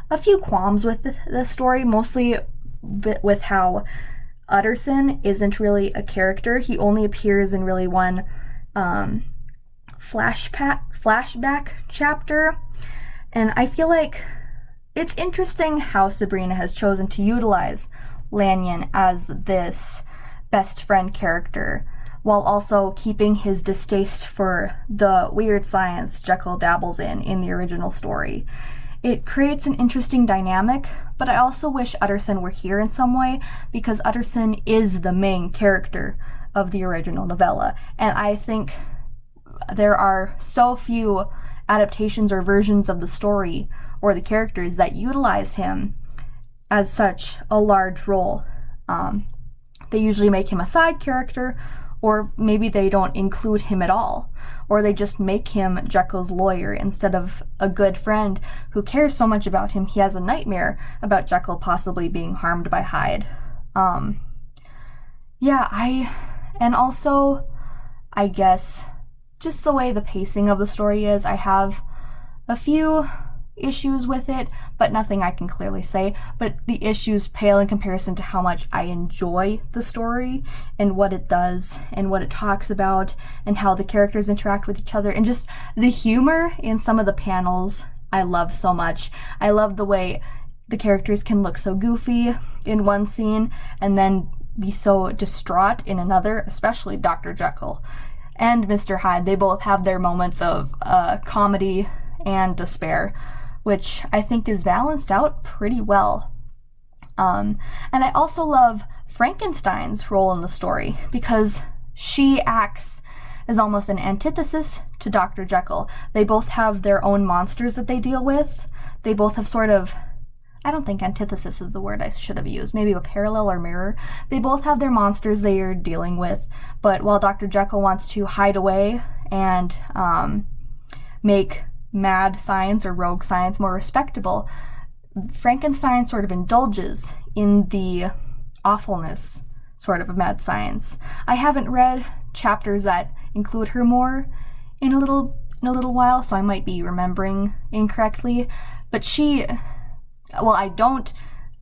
a few qualms with the story, mostly with how Utterson isn't really a character. He only appears in really one flashback chapter, and I feel like it's interesting how Sabrina has chosen to utilize Lanyon as this best friend character while also keeping his distaste for the weird science Jekyll dabbles in the original story. It creates an interesting dynamic, but I also wish Utterson were here in some way, because Utterson is the main character of the original novella, and I think there are so few adaptations or versions of the story or the characters that utilize him as such a large role. They usually make him a side character or maybe they don't include him at all, or they just make him Jekyll's lawyer instead of a good friend who cares so much about him he has a nightmare about Jekyll possibly being harmed by Hyde. And also, I guess, just the way the pacing of the story is, I have a few issues with it, but nothing I can clearly say. But the issues pale in comparison to how much I enjoy the story and what it does and what it talks about and how the characters interact with each other, and just the humor in some of the panels I love so much. I love the way the characters can look so goofy in one scene and then be so distraught in another, especially Dr. Jekyll and Mr. Hyde. They both have their moments of comedy and despair, which I think is balanced out pretty well. And I also love Frankenstein's role in the story, because she acts as almost an antithesis to Dr. Jekyll. They both have their own monsters that they deal with. They both have sort of, I don't think antithesis is the word I should have used, maybe a parallel or mirror. They both have their monsters they are dealing with, but while Dr. Jekyll wants to hide away and make mad science or rogue science more respectable, Frankenstein sort of indulges in the awfulness sort of mad science. I haven't read chapters that include her more in a little while, so I might be remembering incorrectly, but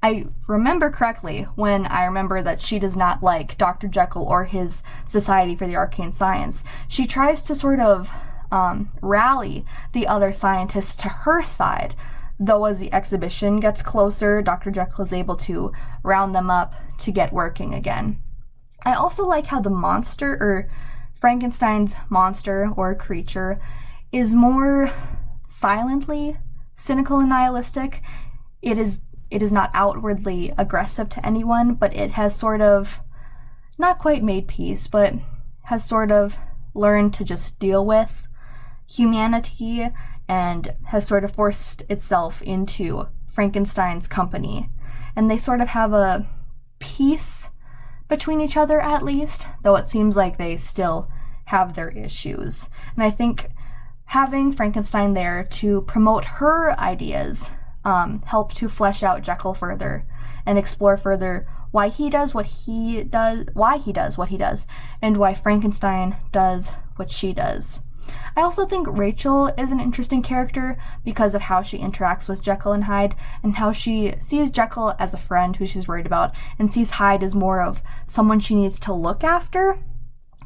I remember correctly when I remember that she does not like Dr. Jekyll or his Society for the Arcane Science. She tries to sort of rally the other scientists to her side, though as the exhibition gets closer, Dr. Jekyll is able to round them up to get working again. I also like how the monster, or Frankenstein's monster or creature, is more silently cynical and nihilistic. It is not outwardly aggressive to anyone, but it has sort of, not quite made peace, but has sort of learned to just deal with humanity and has sort of forced itself into Frankenstein's company. And they sort of have a peace between each other, at least, though it seems like they still have their issues. And I think having Frankenstein there to promote her ideas help to flesh out Jekyll further and explore further why he does what he does, and why Frankenstein does what she does. I also think Rachel is an interesting character because of how she interacts with Jekyll and Hyde, and how she sees Jekyll as a friend who she's worried about, and sees Hyde as more of someone she needs to look after,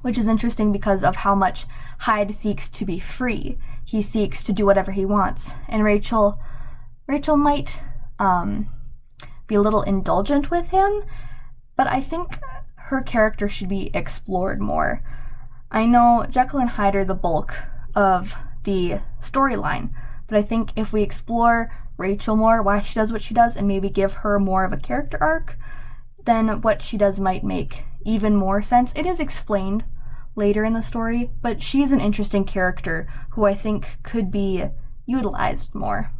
which is interesting because of how much Hyde seeks to be free. He seeks to do whatever he wants, and Rachel might be a little indulgent with him, but I think her character should be explored more. I know Jekyll and Hyde are the bulk of the storyline, but I think if we explore Rachel more, why she does what she does, and maybe give her more of a character arc, then what she does might make even more sense. It is explained later in the story, but she's an interesting character who I think could be utilized more.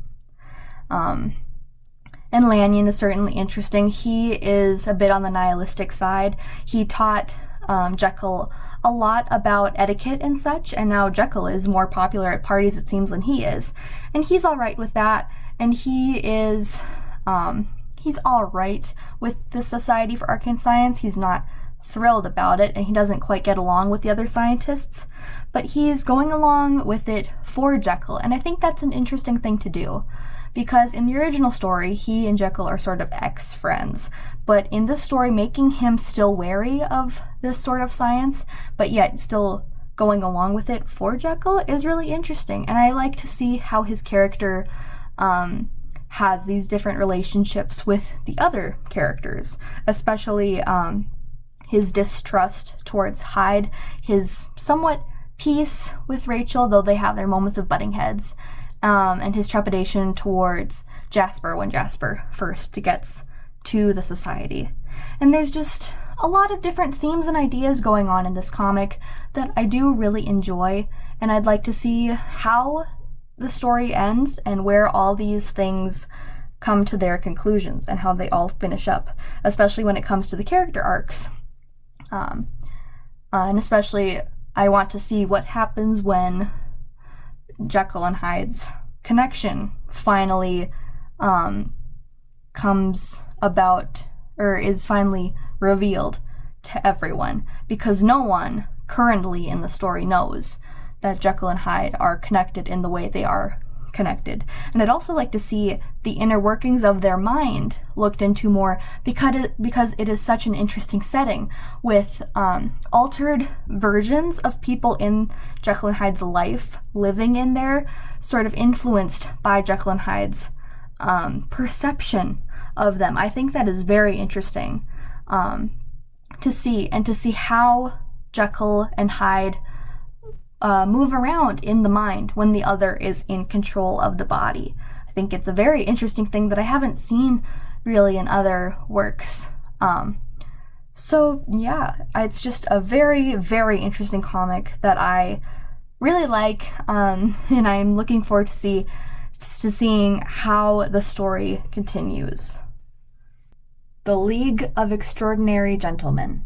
And Lanyon is certainly interesting. He is a bit on the nihilistic side. He taught Jekyll a lot about etiquette and such, and now Jekyll is more popular at parties, it seems, than he is. And he's all right with that, and he's all right with the Society for Arcane Science. He's not thrilled about it, and he doesn't quite get along with the other scientists, but he's going along with it for Jekyll, and I think that's an interesting thing to do. Because in the original story, he and Jekyll are sort of ex-friends, but in this story, making him still wary of this sort of science, but yet still going along with it for Jekyll is really interesting, and I like to see how his character has these different relationships with the other characters, especially his distrust towards Hyde, his somewhat peace with Rachel, though they have their moments of butting heads, and his trepidation towards Jasper when Jasper first gets to the society. And there's just a lot of different themes and ideas going on in this comic that I do really enjoy, and I'd like to see how the story ends and where all these things come to their conclusions and how they all finish up, especially when it comes to the character arcs. And especially, I want to see what happens when Jekyll and Hyde's connection finally comes about, or is finally revealed to everyone, because no one currently in the story knows that Jekyll and Hyde are connected in the way they are connected. And I'd also like to see the inner workings of their mind looked into more, because it is such an interesting setting with altered versions of people in Jekyll and Hyde's life living in there, sort of influenced by Jekyll and Hyde's perception of them. I think that is very interesting to see, and to see how Jekyll and Hyde move around in the mind when the other is in control of the body. I think it's a very interesting thing that I haven't seen really in other works. So yeah, it's just a very, very interesting comic that I really like, and I'm looking forward to seeing how the story continues. The League of Extraordinary Gentlemen.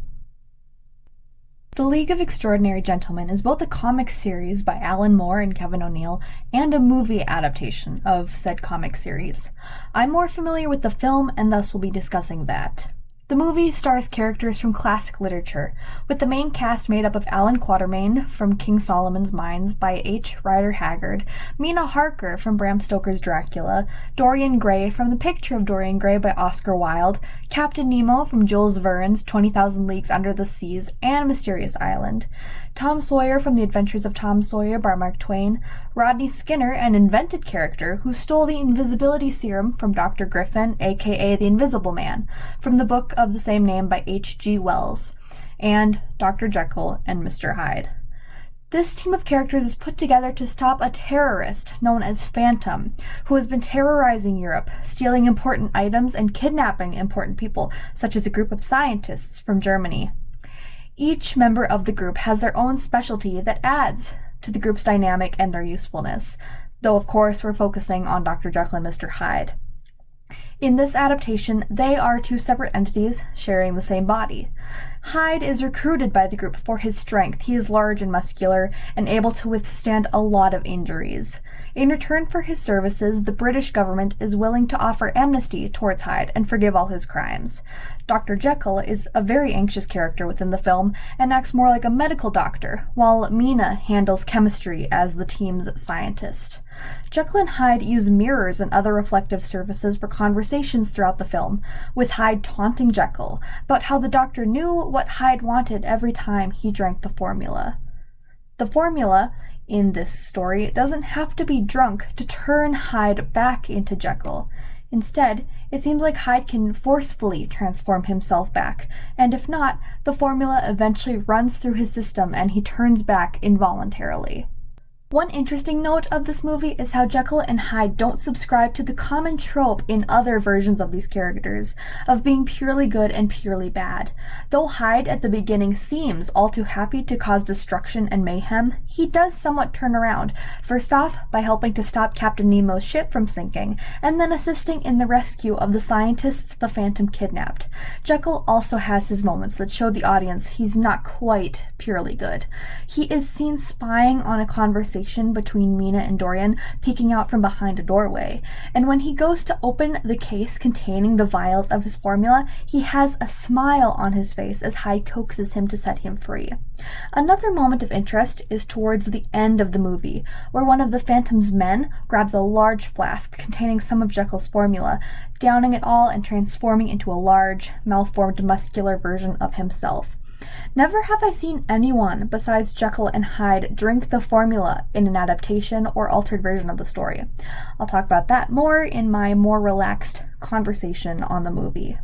The League of Extraordinary Gentlemen is both a comic series by Alan Moore and Kevin O'Neill and a movie adaptation of said comic series. I'm more familiar with the film and thus will be discussing that. The movie stars characters from classic literature, with the main cast made up of Alan Quatermain from King Solomon's Mines by H. Rider Haggard, Mina Harker from Bram Stoker's Dracula, Dorian Gray from The Picture of Dorian Gray by Oscar Wilde, Captain Nemo from Jules Verne's 20,000 Leagues Under the Seas and Mysterious Island, Tom Sawyer from The Adventures of Tom Sawyer by Mark Twain, Rodney Skinner, an invented character who stole the invisibility serum from Dr. Griffin, aka the Invisible Man, from the book of the same name by H.G. Wells, and Dr. Jekyll and Mr. Hyde. This team of characters is put together to stop a terrorist known as Phantom, who has been terrorizing Europe, stealing important items and kidnapping important people, such as a group of scientists from Germany. Each member of the group has their own specialty that adds to the group's dynamic and their usefulness, though of course we're focusing on Dr. Jekyll and Mr. Hyde. In this adaptation, they are two separate entities sharing the same body. Hyde is recruited by the group for his strength. He is large and muscular and able to withstand a lot of injuries. In return for his services, the British government is willing to offer amnesty towards Hyde and forgive all his crimes. Dr. Jekyll is a very anxious character within the film and acts more like a medical doctor, while Mina handles chemistry as the team's scientist. Jekyll and Hyde use mirrors and other reflective surfaces for conversations throughout the film, with Hyde taunting Jekyll about how the doctor knew what Hyde wanted every time he drank the formula. The formula in this story doesn't have to be drunk to turn Hyde back into Jekyll. Instead, it seems like Hyde can forcefully transform himself back, and if not, the formula eventually runs through his system and he turns back involuntarily. One interesting note of this movie is how Jekyll and Hyde don't subscribe to the common trope in other versions of these characters of being purely good and purely bad. Though Hyde at the beginning seems all too happy to cause destruction and mayhem, he does somewhat turn around, first off by helping to stop Captain Nemo's ship from sinking, and then assisting in the rescue of the scientists the Phantom kidnapped. Jekyll also has his moments that show the audience he's not quite purely good. He is seen spying on a conversation between Mina and Dorian, peeking out from behind a doorway, and when he goes to open the case containing the vials of his formula, he has a smile on his face as Hyde coaxes him to set him free. Another moment of interest is towards the end of the movie, where one of the Phantom's men grabs a large flask containing some of Jekyll's formula, downing it all and transforming into a large, malformed, muscular version of himself. Never have I seen anyone besides Jekyll and Hyde drink the formula in an adaptation or altered version of the story. I'll talk about that more in my more relaxed conversation on the movie.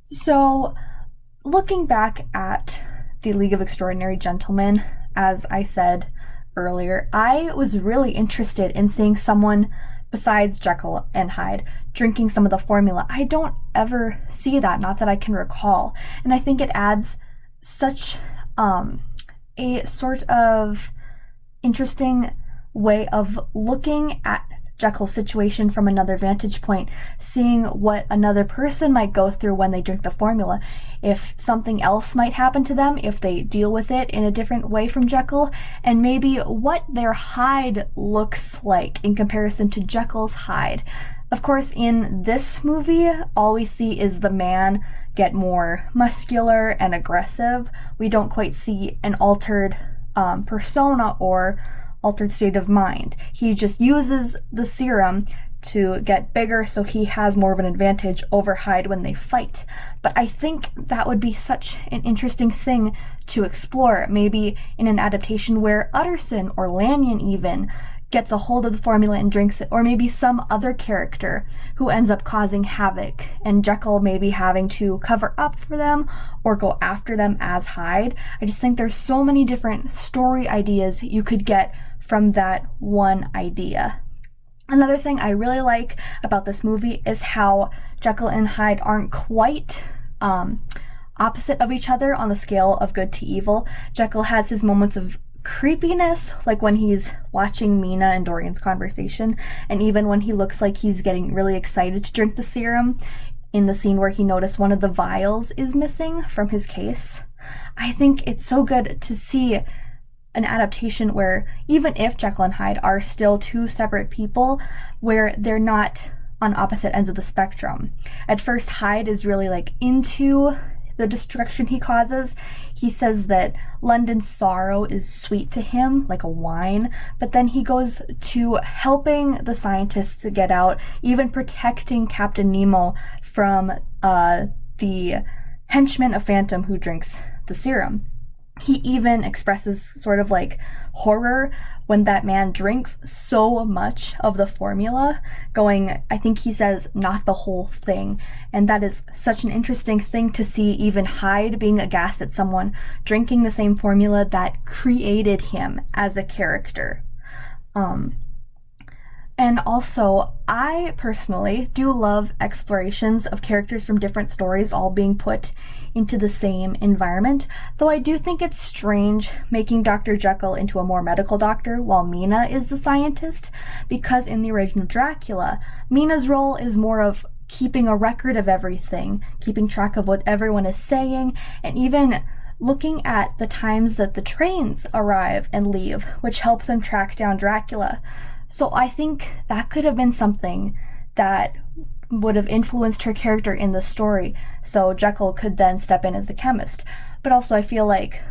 So, looking back at the League of Extraordinary Gentlemen, as I said earlier, I was really interested in seeing someone besides Jekyll and Hyde drinking some of the formula. I don't ever see that, not that I can recall. And I think it adds such a sort of interesting way of looking at Jekyll's situation from another vantage point, seeing what another person might go through when they drink the formula, if something else might happen to them, if they deal with it in a different way from Jekyll, and maybe what their Hyde looks like in comparison to Jekyll's Hyde. Of course, in this movie, all we see is the man get more muscular and aggressive. We don't quite see an altered persona or altered state of mind. He just uses the serum to get bigger, so he has more of an advantage over Hyde when they fight. But I think that would be such an interesting thing to explore, maybe in an adaptation where Utterson or Lanyon even gets a hold of the formula and drinks it, or maybe some other character who ends up causing havoc, and Jekyll maybe having to cover up for them or go after them as Hyde. I just think there's so many different story ideas you could get from that one idea. Another thing I really like about this movie is how Jekyll and Hyde aren't quite opposite of each other on the scale of good to evil. Jekyll has his moments of creepiness, like when he's watching Mina and Dorian's conversation, and even when he looks like he's getting really excited to drink the serum in the scene where he noticed one of the vials is missing from his case. I think it's so good to see an adaptation where even if Jekyll and Hyde are still two separate people, where they're not on opposite ends of the spectrum. At first, Hyde is really into the destruction he causes. He says that London's sorrow is sweet to him, like a wine, but then he goes to helping the scientists to get out, even protecting Captain Nemo from the henchman of Phantom who drinks the serum. He even expresses sort of horror when that man drinks so much of the formula, I think he says, not the whole thing. And that is such an interesting thing to see, even Hyde being aghast at someone drinking the same formula that created him as a character. And also, I personally do love explorations of characters from different stories all being put into the same environment, though I do think it's strange making Dr. Jekyll into a more medical doctor while Mina is the scientist, because in the original Dracula, Mina's role is more of keeping a record of everything, keeping track of what everyone is saying, and even looking at the times that the trains arrive and leave, which help them track down Dracula. So I think that could have been something that would have influenced her character in the story, so Jekyll could then step in as a chemist. But also I feel like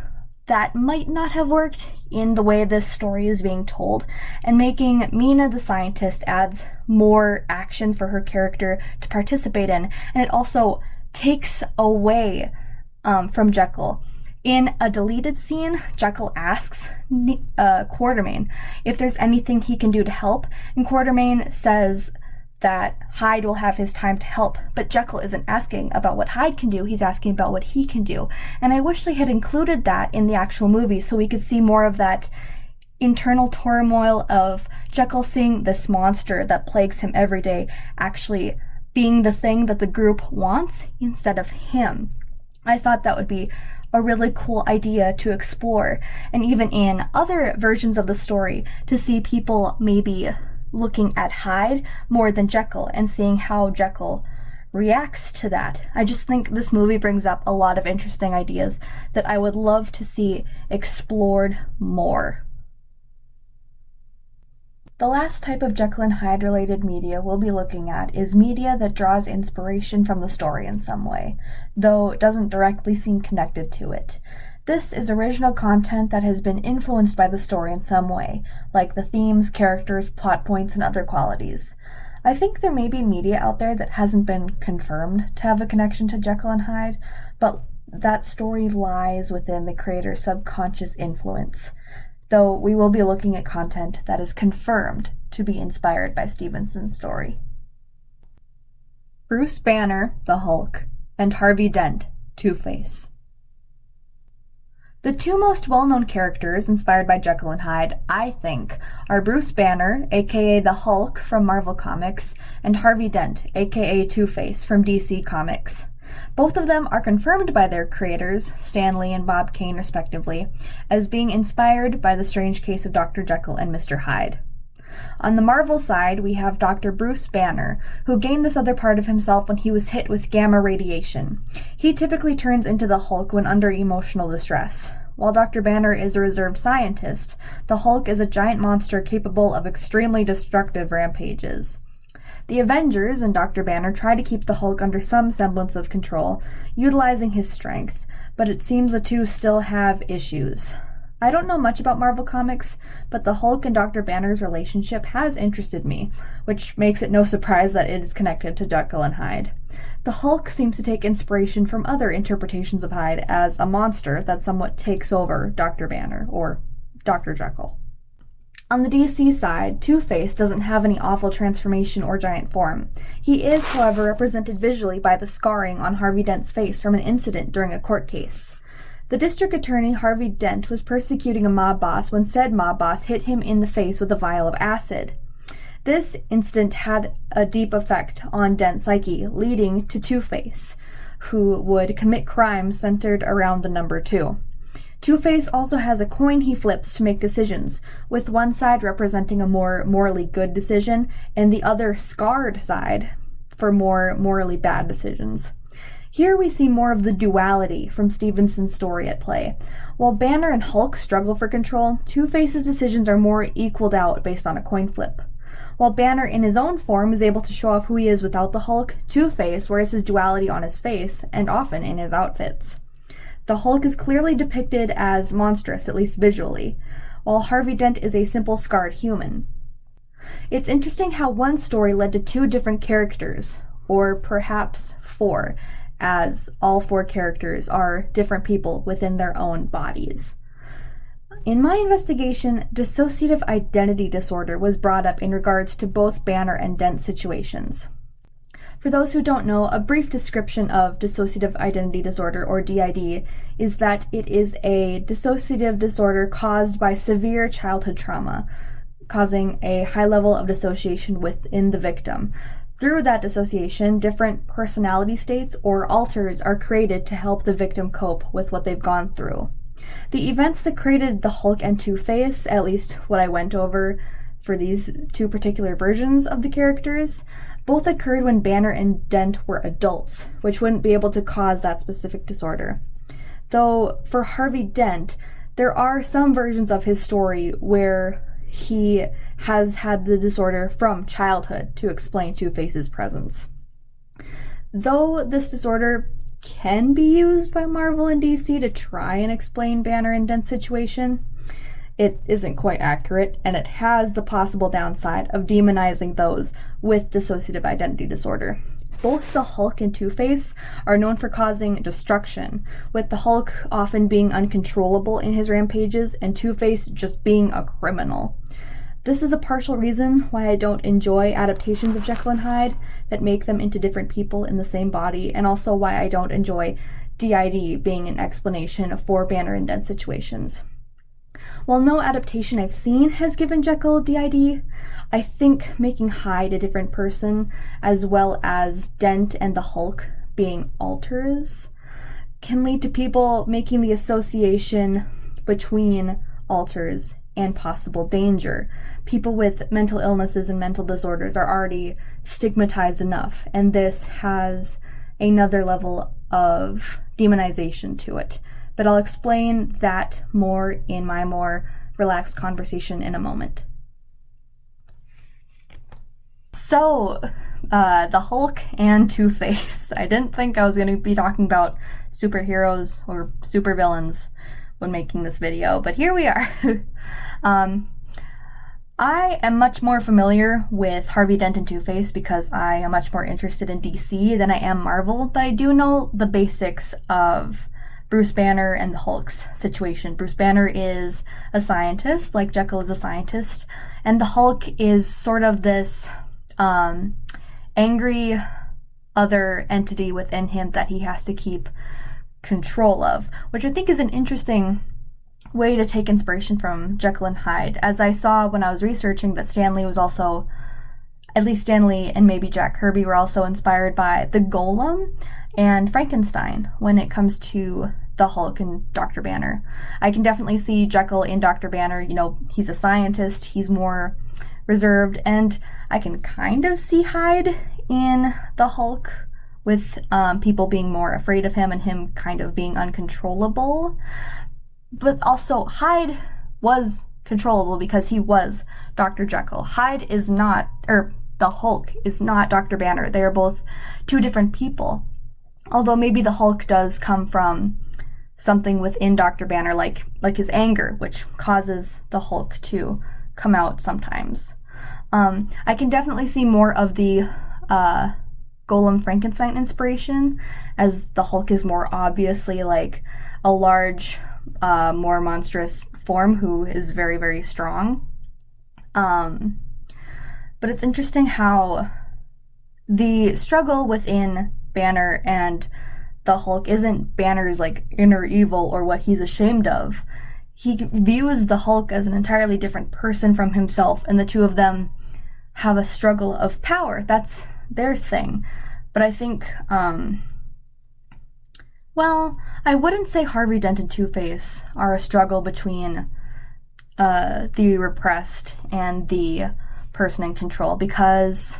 that might not have worked in the way this story is being told, and making Mina the scientist adds more action for her character to participate in, and it also takes away from Jekyll. In a deleted scene, Jekyll asks Quatermain if there's anything he can do to help, and Quatermain says that Hyde will have his time to help, but Jekyll isn't asking about what Hyde can do, he's asking about what he can do. And I wish they had included that in the actual movie so we could see more of that internal turmoil of Jekyll seeing this monster that plagues him every day actually being the thing that the group wants instead of him. I thought that would be a really cool idea to explore, and even in other versions of the story, to see people maybe looking at Hyde more than Jekyll and seeing how Jekyll reacts to that. I just think this movie brings up a lot of interesting ideas that I would love to see explored more. The last type of Jekyll and Hyde related media we'll be looking at is media that draws inspiration from the story in some way, though it doesn't directly seem connected to it. This is original content that has been influenced by the story in some way, like the themes, characters, plot points, and other qualities. I think there may be media out there that hasn't been confirmed to have a connection to Jekyll and Hyde, but that story lies within the creator's subconscious influence, though we will be looking at content that is confirmed to be inspired by Stevenson's story. Bruce Banner, the Hulk, and Harvey Dent, Two-Face. The two most well-known characters inspired by Jekyll and Hyde, I think, are Bruce Banner, aka the Hulk from Marvel Comics, and Harvey Dent, aka Two-Face from DC Comics. Both of them are confirmed by their creators, Stan Lee and Bob Kane respectively, as being inspired by the strange case of Dr. Jekyll and Mr. Hyde. On the Marvel side, we have Dr. Bruce Banner, who gained this other part of himself when he was hit with gamma radiation. He typically turns into the Hulk when under emotional distress. While Dr. Banner is a reserved scientist, the Hulk is a giant monster capable of extremely destructive rampages. The Avengers and Dr. Banner try to keep the Hulk under some semblance of control, utilizing his strength, but it seems the two still have issues. I don't know much about Marvel Comics, but the Hulk and Dr. Banner's relationship has interested me, which makes it no surprise that it is connected to Jekyll and Hyde. The Hulk seems to take inspiration from other interpretations of Hyde as a monster that somewhat takes over Dr. Banner, or Dr. Jekyll. On the DC side, Two-Face doesn't have any awful transformation or giant form. He is, however, represented visually by the scarring on Harvey Dent's face from an incident during a court case. The district attorney, Harvey Dent, was persecuting a mob boss when said mob boss hit him in the face with a vial of acid. This incident had a deep effect on Dent's psyche, leading to Two-Face, who would commit crimes centered around the number 2. Two-Face also has a coin he flips to make decisions, with one side representing a more morally good decision and the other scarred side for more morally bad decisions. Here we see more of the duality from Stevenson's story at play. While Banner and Hulk struggle for control, Two-Face's decisions are more equaled out based on a coin flip. While Banner in his own form is able to show off who he is without the Hulk, Two-Face wears his duality on his face, and often in his outfits. The Hulk is clearly depicted as monstrous, at least visually, while Harvey Dent is a simple scarred human. It's interesting how one story led to 2 different characters, or perhaps 4, as all 4 characters are different people within their own bodies. In my investigation, dissociative identity disorder was brought up in regards to both Banner and Dent situations. For those who don't know, a brief description of dissociative identity disorder, or DID, is that it is a dissociative disorder caused by severe childhood trauma, causing a high level of dissociation within the victim. Through that dissociation, different personality states or alters are created to help the victim cope with what they've gone through. The events that created the Hulk and Two-Face, at least what I went over for these 2 particular versions of the characters, both occurred when Banner and Dent were adults, which wouldn't be able to cause that specific disorder. Though for Harvey Dent, there are some versions of his story where he has had the disorder from childhood to explain Two-Face's presence. Though this disorder can be used by Marvel and DC to try and explain Banner and Dent's situation, it isn't quite accurate, and it has the possible downside of demonizing those with dissociative identity disorder. Both the Hulk and Two-Face are known for causing destruction, with the Hulk often being uncontrollable in his rampages and Two-Face just being a criminal. This is a partial reason why I don't enjoy adaptations of Jekyll and Hyde that make them into different people in the same body, and also why I don't enjoy DID being an explanation for Banner and Dent situations. While no adaptation I've seen has given Jekyll DID, I think making Hyde a different person, as well as Dent and the Hulk being alters, can lead to people making the association between alters and possible danger. People with mental illnesses and mental disorders are already stigmatized enough, and this has another level of demonization to it. But I'll explain that more in my more relaxed conversation in a moment. So, the Hulk and Two-Face. I didn't think I was going to be talking about superheroes or supervillains when making this video, but here we are. I am much more familiar with Harvey Dent and Two-Face because I am much more interested in DC than I am Marvel, but I do know the basics of Bruce Banner and the Hulk's situation. Bruce Banner is a scientist, like Jekyll is a scientist, and the Hulk is sort of this angry other entity within him that he has to keep control of, which I think is an interesting way to take inspiration from Jekyll and Hyde. As I saw when I was researching that Stanley was also, at least Stanley and maybe Jack Kirby were also inspired by the Golem and Frankenstein when it comes to the Hulk and Dr. Banner. I can definitely see Jekyll in Dr. Banner. You know, he's a scientist, he's more reserved, and I can kind of see Hyde in the Hulk, with people being more afraid of him and him kind of being uncontrollable. But also, Hyde was controllable because he was Dr. Jekyll. Hyde is not, or the Hulk is not Dr. Banner. They are both two different people. Although maybe the Hulk does come from something within Dr. Banner, like his anger, which causes the Hulk to come out sometimes. I can definitely see more of the Golem Frankenstein inspiration, as the Hulk is more obviously like a large, more monstrous form who is very, very strong. But it's interesting how the struggle within Banner and the Hulk isn't Banner's like inner evil or what he's ashamed of. He views the Hulk as an entirely different person from himself, and the two of them have a struggle of power. That's their thing. But I think, well, I wouldn't say Harvey Dent and Two-Face are a struggle between the repressed and the person in control, because,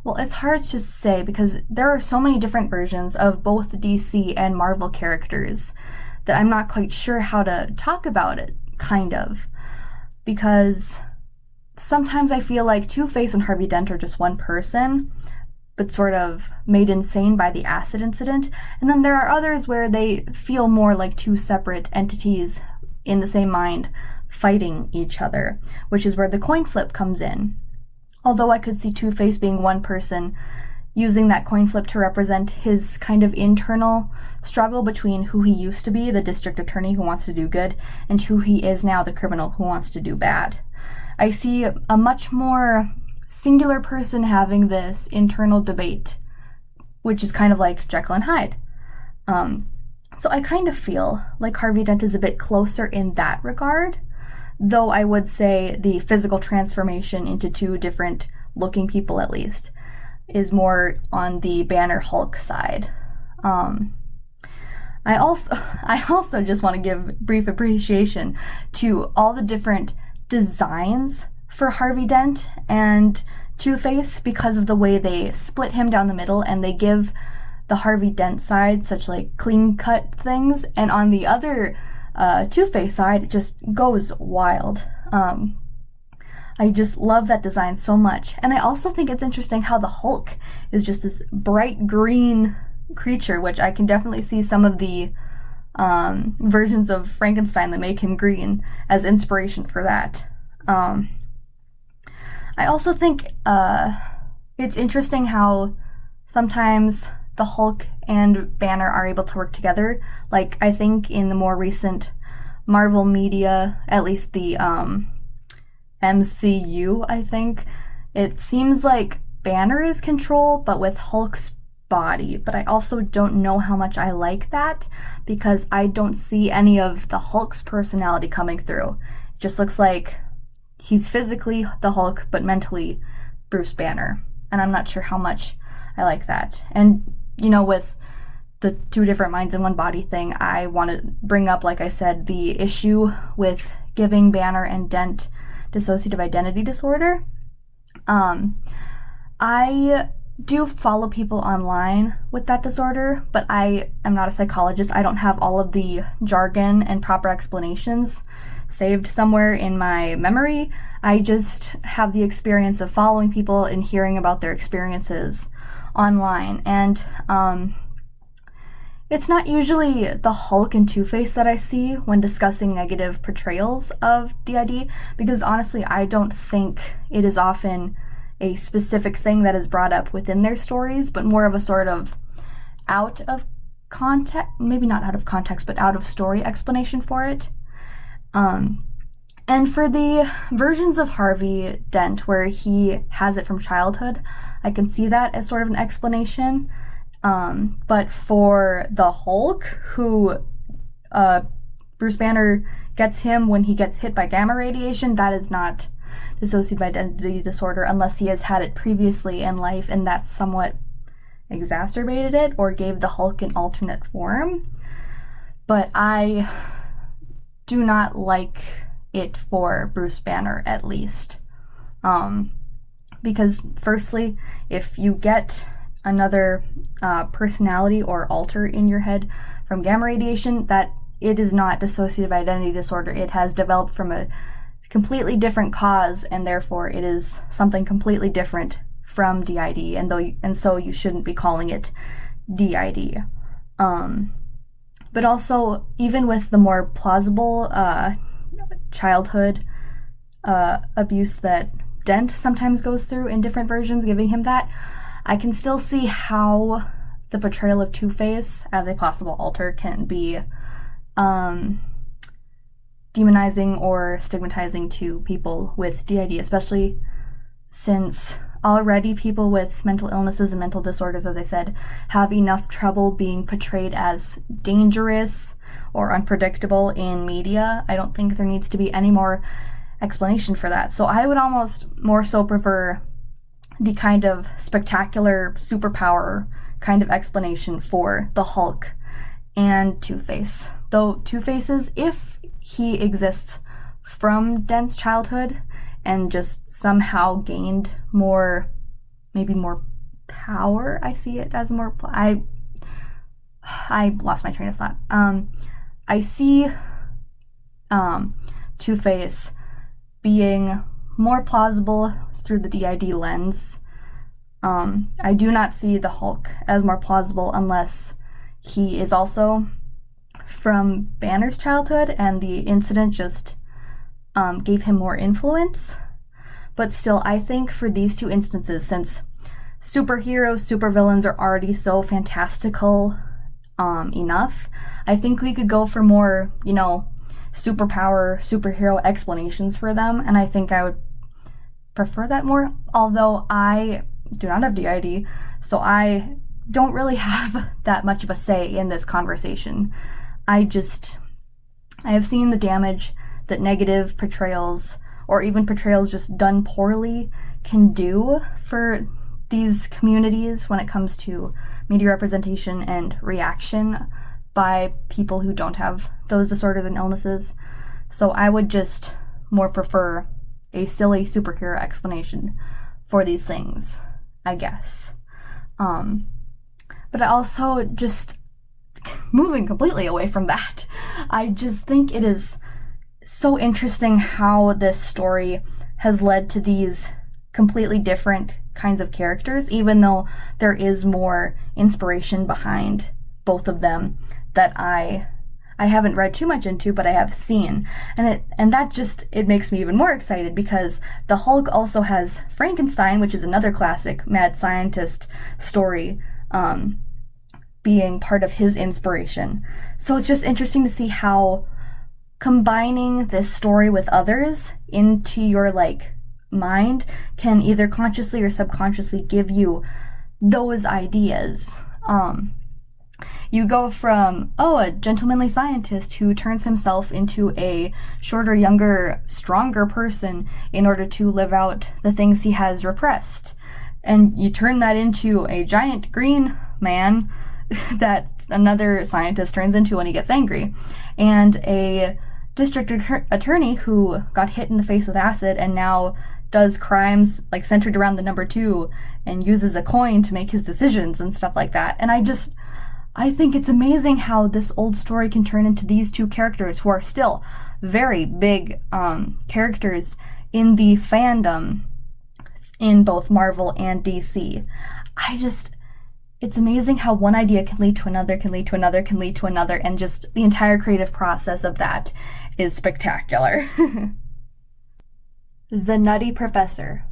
well, it's hard to say because there are so many different versions of both DC and Marvel characters that I'm not quite sure how to talk about it, kind of. Because sometimes I feel like Two-Face and Harvey Dent are just one person, but sort of made insane by the acid incident. And then there are others where they feel more like two separate entities in the same mind fighting each other, which is where the coin flip comes in. Although I could see Two-Face being one person, using that coin flip to represent his kind of internal struggle between who he used to be, the district attorney who wants to do good, and who he is now, the criminal who wants to do bad. I see a much more singular person having this internal debate, which is kind of like Jekyll and Hyde. So I kind of feel like Harvey Dent is a bit closer in that regard, though I would say the physical transformation into two different looking people, at least, is more on the Banner Hulk side. I also just want to give brief appreciation to all the different designs for Harvey Dent and Two-Face, because of the way they split him down the middle and they give the Harvey Dent side such like clean cut things, and on the other Two-Face side it just goes wild. I just love that design so much. And I also think it's interesting how the Hulk is just this bright green creature, which I can definitely see some of the versions of Frankenstein that make him green as inspiration for that. I also think it's interesting how sometimes the Hulk and Banner are able to work together. Like, I think in the more recent Marvel media, at least the MCU, I think, it seems like Banner is control, but with Hulk's body. But I also don't know how much I like that, because I don't see any of the Hulk's personality coming through. It just looks like he's physically the Hulk, but mentally Bruce Banner. And I'm not sure how much I like that. And, you know, with the two different minds in one body thing, I want to bring up, like I said, the issue with giving Banner and Dent dissociative identity disorder. I do follow people online with that disorder, but I am not a psychologist. I don't have all of the jargon and proper explanations saved somewhere in my memory. I just have the experience of following people and hearing about their experiences online. And it's not usually the Hulk and Two-Face that I see when discussing negative portrayals of DID, because honestly, I don't think it is often a specific thing that is brought up within their stories, but more of a sort of out of context, maybe not out of context, but out of story explanation for it. And for the versions of Harvey Dent where he has it from childhood, I can see that as sort of an explanation. But for the Hulk, who Bruce Banner gets him when he gets hit by gamma radiation, that is not dissociative identity disorder unless he has had it previously in life and that somewhat exacerbated it or gave the Hulk an alternate form. But I do not like it for Bruce Banner, at least. Because firstly, if you get another personality or alter in your head from gamma radiation, that it is not dissociative identity disorder. It has developed from a completely different cause, and therefore it is something completely different from DID, and so you shouldn't be calling it DID. But also, even with the more plausible childhood abuse that Dent sometimes goes through in different versions, giving him that, I can still see how the portrayal of Two-Face as a possible alter can be demonizing or stigmatizing to people with DID, especially since already people with mental illnesses and mental disorders, as I said, have enough trouble being portrayed as dangerous or unpredictable in media. I don't think there needs to be any more explanation for that. So I would almost more so prefer the kind of spectacular superpower kind of explanation for the Hulk and Two-Face. Though Two-Face's, if he exists from Dent's childhood and just somehow gained maybe more power, I see it as more, I lost my train of thought. I see Two-Face being more plausible through the DID lens. I do not see the Hulk as more plausible unless he is also from Banner's childhood and the incident just gave him more influence. But still, I think for these two instances, since superheroes, supervillains are already so fantastical enough, I think we could go for more, superhero explanations for them, and I think I would prefer that more, although I do not have DID, so I don't really have that much of a say in this conversation. I have seen the damage that negative portrayals, or even portrayals just done poorly, can do for these communities when it comes to media representation and reaction by people who don't have those disorders and illnesses. So I would just more prefer a silly superhero explanation for these things, I guess. But I also just, moving completely away from that, I just think it is so interesting how this story has led to these completely different kinds of characters, even though there is more inspiration behind both of them that I haven't read too much into, but I have seen. And that just, it makes me even more excited because the Hulk also has Frankenstein, which is another classic mad scientist story, being part of his inspiration. So it's just interesting to see how combining this story with others into your mind can either consciously or subconsciously give you those ideas. You go from, a gentlemanly scientist who turns himself into a shorter, younger, stronger person in order to live out the things he has repressed. And you turn that into a giant green man that another scientist turns into when he gets angry. And a district attorney who got hit in the face with acid and now does crimes centered around the number 2 and uses a coin to make his decisions and stuff like that. And I think it's amazing how this old story can turn into these two characters who are still very big characters in the fandom in both Marvel and DC. It's amazing how one idea can lead to another, can lead to another, can lead to another, and just the entire creative process of that is spectacular. The Nutty Professor.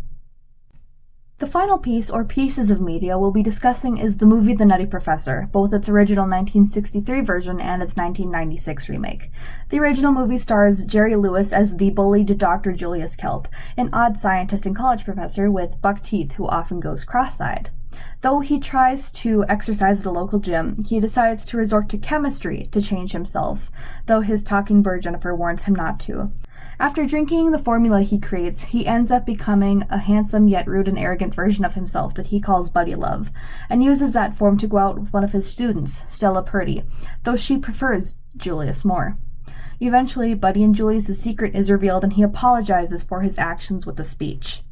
The final piece or pieces of media we'll be discussing is the movie The Nutty Professor, both its original 1963 version and its 1996 remake. The original movie stars Jerry Lewis as the bullied Dr. Julius Kelp, an odd scientist and college professor with buck teeth who often goes cross-eyed. Though he tries to exercise at a local gym, he decides to resort to chemistry to change himself, though his talking bird Jennifer warns him not to. After drinking the formula he creates, he ends up becoming a handsome yet rude and arrogant version of himself that he calls Buddy Love, and uses that form to go out with one of his students, Stella Purdy, though she prefers Julius more. Eventually, Buddy and Julius' secret is revealed and he apologizes for his actions with a speech.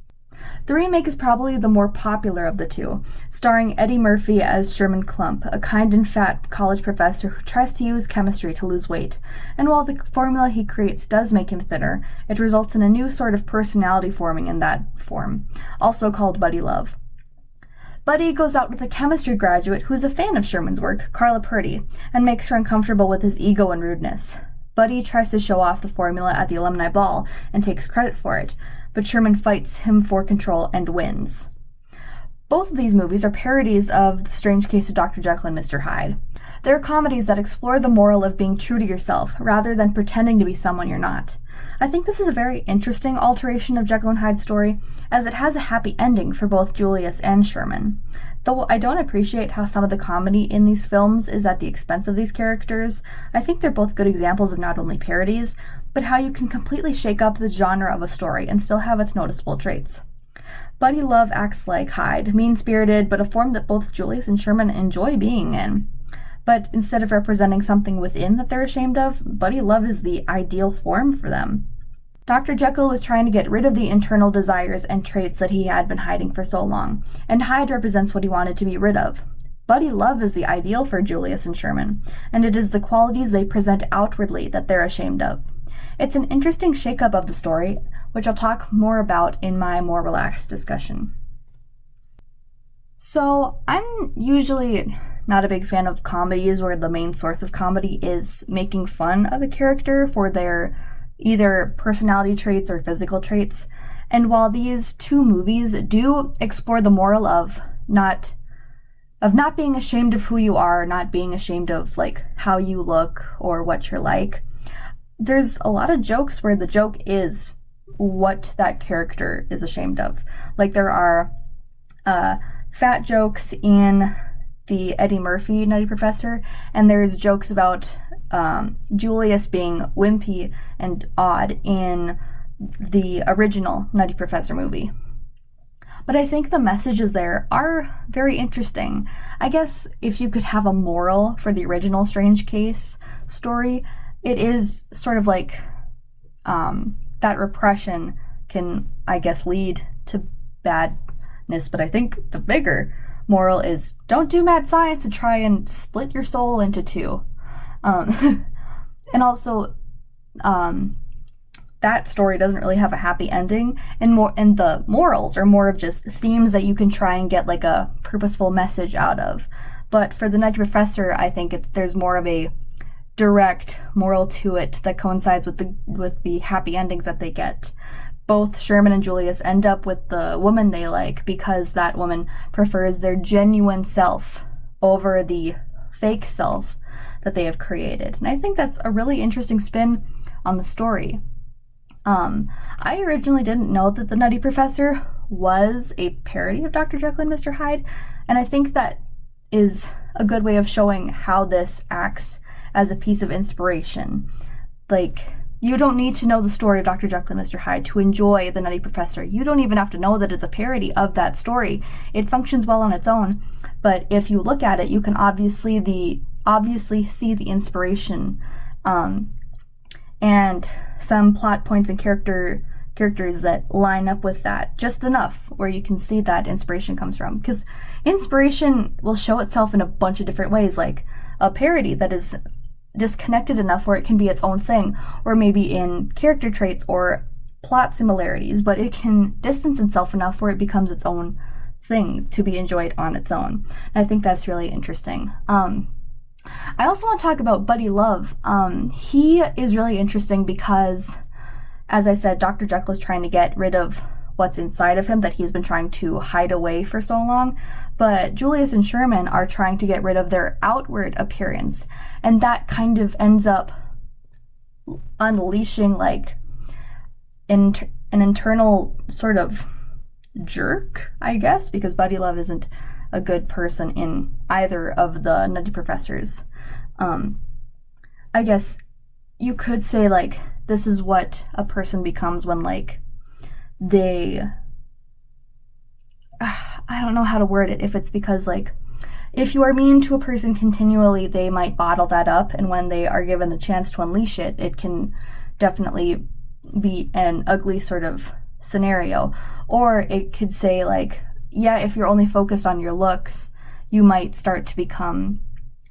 The remake is probably the more popular of the two, starring Eddie Murphy as Sherman Klump, a kind and fat college professor who tries to use chemistry to lose weight. And while the formula he creates does make him thinner, it results in a new sort of personality forming in that form, also called Buddy Love. Buddy goes out with a chemistry graduate who's a fan of Sherman's work, Carla Purdy, and makes her uncomfortable with his ego and rudeness. Buddy tries to show off the formula at the alumni ball and takes credit for it, but Sherman fights him for control and wins. Both of these movies are parodies of The Strange Case of Dr. Jekyll and Mr. Hyde. They're comedies that explore the moral of being true to yourself, rather than pretending to be someone you're not. I think this is a very interesting alteration of Jekyll and Hyde's story, as it has a happy ending for both Julius and Sherman. Though I don't appreciate how some of the comedy in these films is at the expense of these characters, I think they're both good examples of not only parodies, but how you can completely shake up the genre of a story and still have its noticeable traits. Buddy Love acts like Hyde, mean-spirited, but a form that both Julius and Sherman enjoy being in. But instead of representing something within that they're ashamed of, Buddy Love is the ideal form for them. Dr. Jekyll was trying to get rid of the internal desires and traits that he had been hiding for so long, and Hyde represents what he wanted to be rid of. Buddy Love is the ideal for Julius and Sherman, and it is the qualities they present outwardly that they're ashamed of. It's an interesting shakeup of the story, which I'll talk more about in my more relaxed discussion. So, I'm usually not a big fan of comedies where the main source of comedy is making fun of a character for their either personality traits or physical traits. And while these two movies do explore the moral of not being ashamed of who you are, not being ashamed of like how you look or what you're like, there's a lot of jokes where the joke is what that character is ashamed of. Like there are fat jokes in the Eddie Murphy Nutty Professor, and there's jokes about Julius being wimpy and odd in the original Nutty Professor movie. But I think the messages there are very interesting. I guess if you could have a moral for the original Strange Case story, it is sort of like that repression can, I guess, lead to badness, but I think the bigger moral is don't do mad science to try and split your soul into two. And also, that story doesn't really have a happy ending, and the morals are more of just themes that you can try and get like a purposeful message out of. But for the Nutty Professor, I think there's more of a direct moral to it that coincides with the happy endings that they get. Both Sherman and Julius end up with the woman they like because that woman prefers their genuine self over the fake self that they have created. And I think that's a really interesting spin on the story. I originally didn't know that the Nutty Professor was a parody of Dr. Jekyll and Mr. Hyde, and I think that is a good way of showing how this acts as a piece of inspiration. Like, you don't need to know the story of Dr. Jekyll and Mr. Hyde to enjoy the Nutty Professor. You don't even have to know that it's a parody of that story. It functions well on its own, but if you look at it, you can obviously see the inspiration, and some plot points and characters that line up with that just enough where you can see that inspiration comes from. Because inspiration will show itself in a bunch of different ways, like a parody that is disconnected enough where it can be its own thing, or maybe in character traits or plot similarities, but it can distance itself enough where it becomes its own thing to be enjoyed on its own. And I think that's really interesting. I also want to talk about Buddy Love. He is really interesting because, as I said, Dr. Jekyll is trying to get rid of what's inside of him that he's been trying to hide away for so long, but Julius and Sherman are trying to get rid of their outward appearance, and that kind of ends up unleashing like an internal sort of jerk, I guess, because Buddy Love isn't a good person in either of the Nutty Professors. I guess you could say like this is what a person becomes when like they I don't know how to word it, if it's because like if you are mean to a person continually, they might bottle that up, and when they are given the chance to unleash it, it can definitely be an ugly sort of scenario. Or it could say, like, yeah, if you're only focused on your looks, you might start to become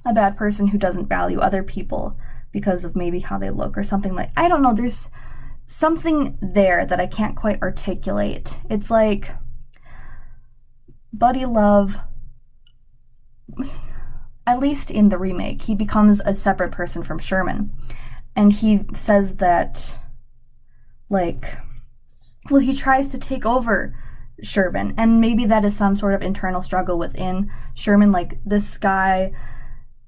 a bad person who doesn't value other people because of maybe how they look or something. Like, I don't know, there's something there that I can't quite articulate. It's like Buddy Love, at least in the remake, he becomes a separate person from Sherman. And he says that, like, well, he tries to take over Sherman, and maybe that is some sort of internal struggle within Sherman. Like, this guy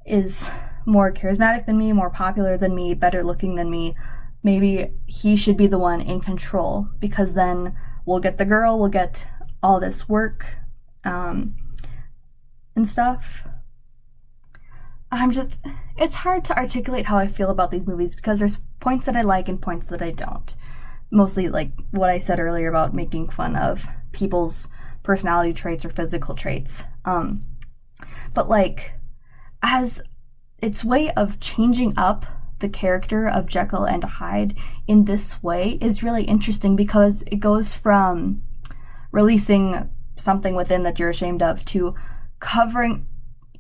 is more charismatic than me, more popular than me, better looking than me. Maybe he should be the one in control, because then we'll get the girl, we'll get all this work, and stuff. It's hard to articulate how I feel about these movies, because there's points that I like and points that I don't. Mostly like what I said earlier about making fun of people's personality traits or physical traits. But like, as its way of changing up the character of Jekyll and Hyde in this way is really interesting, because it goes from releasing something within that you're ashamed of to covering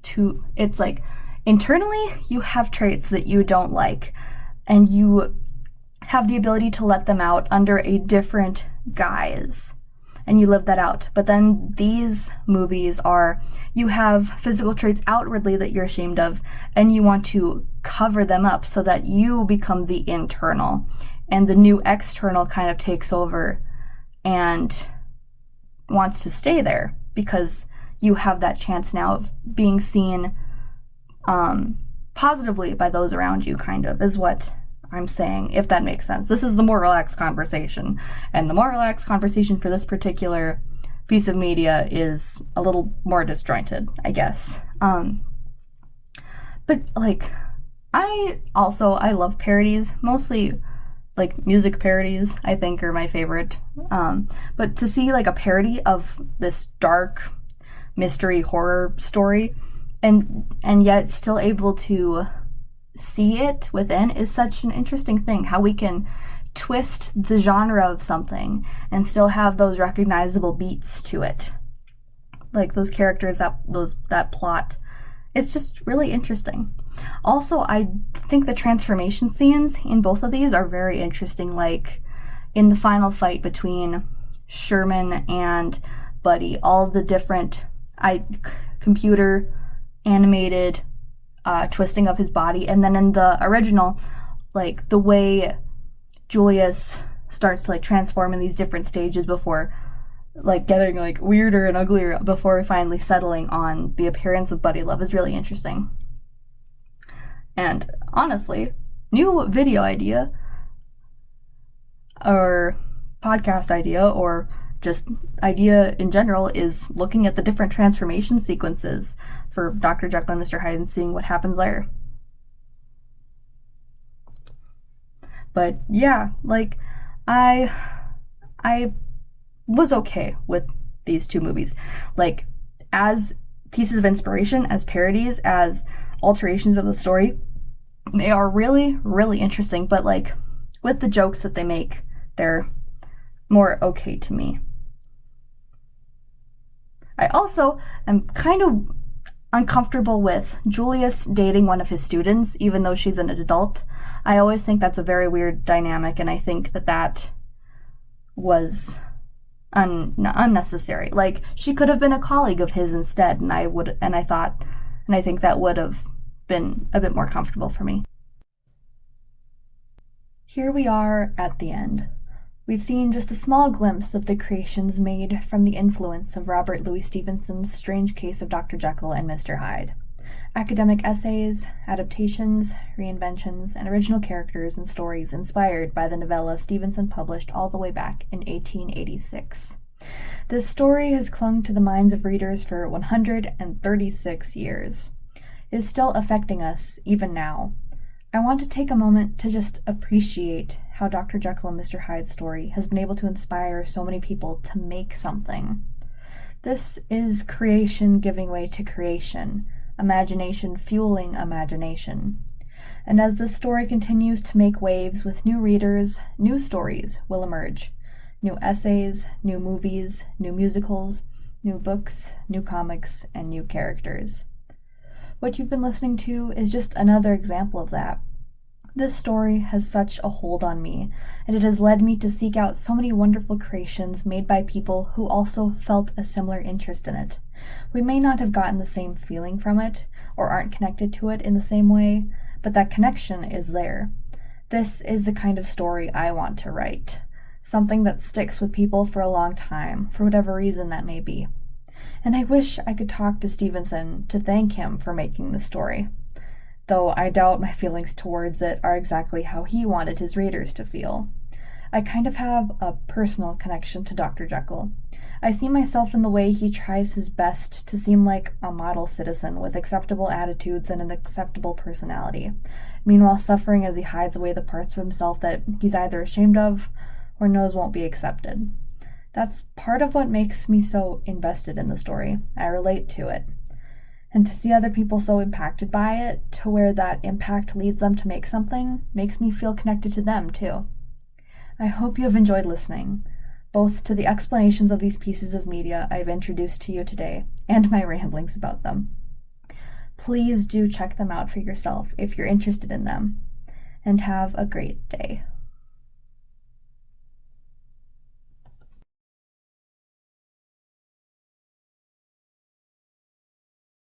to, it's like, internally you have traits that you don't like, and you have the ability to let them out under a different guise, and you live that out. But then these movies are, you have physical traits outwardly that you're ashamed of, and you want to cover them up so that you become the internal, and the new external kind of takes over and wants to stay there, because you have that chance now of being seen positively by those around you, kind of, is what I'm saying, if that makes sense. This is the more relaxed conversation, and the more relaxed conversation for this particular piece of media is a little more disjointed, I guess. But like, I love parodies, mostly like music parodies, I think, are my favorite. But to see like a parody of this dark mystery horror story, and yet still able to see it within, is such an interesting thing. How we can twist the genre of something and still have those recognizable beats to it, like those characters, that plot. It's just really interesting. Also, I think the transformation scenes in both of these are very interesting. Like in the final fight between Sherman and Buddy, all the different computer animated twisting of his body, and then in the original, like the way Julius starts to like transform in these different stages before like getting like weirder and uglier before finally settling on the appearance of Buddy Love is really interesting. And honestly, new video idea or podcast idea or just idea in general is looking at the different transformation sequences for Dr. Jekyll and Mr. Hyde and seeing what happens there. But yeah, like, I was okay with these two movies. Like, as pieces of inspiration, as parodies, as alterations of the story, they are really, really interesting. But like, with the jokes that they make, they're more okay to me. I also am kind of uncomfortable with Julius dating one of his students, even though she's an adult. I always think that's a very weird dynamic, and I think that was unnecessary. Like, she could have been a colleague of his instead, and I think that would have been a bit more comfortable for me. Here we are at the end. We've seen just a small glimpse of the creations made from the influence of Robert Louis Stevenson's Strange Case of Dr. Jekyll and Mr. Hyde. Academic essays, adaptations, reinventions, and original characters and stories inspired by the novella Stevenson published all the way back in 1886. This story has clung to the minds of readers for 136 years. It is still affecting us even now. I want to take a moment to just appreciate how Dr. Jekyll and Mr. Hyde's story has been able to inspire so many people to make something. This is creation giving way to creation, imagination fueling imagination. And as this story continues to make waves with new readers, new stories will emerge. New essays, new movies, new musicals, new books, new comics, and new characters. What you've been listening to is just another example of that. This story has such a hold on me, and it has led me to seek out so many wonderful creations made by people who also felt a similar interest in it. We may not have gotten the same feeling from it, or aren't connected to it in the same way, but that connection is there. This is the kind of story I want to write. Something that sticks with people for a long time, for whatever reason that may be. And I wish I could talk to Stevenson to thank him for making this story, though I doubt my feelings towards it are exactly how he wanted his readers to feel. I kind of have a personal connection to Dr. Jekyll. I see myself in the way he tries his best to seem like a model citizen with acceptable attitudes and an acceptable personality, meanwhile suffering as he hides away the parts of himself that he's either ashamed of or knows won't be accepted. That's part of what makes me so invested in the story. I relate to it. And to see other people so impacted by it, to where that impact leads them to make something, makes me feel connected to them too. I hope you have enjoyed listening, both to the explanations of these pieces of media I've introduced to you today, and my ramblings about them. Please do check them out for yourself if you're interested in them, and have a great day.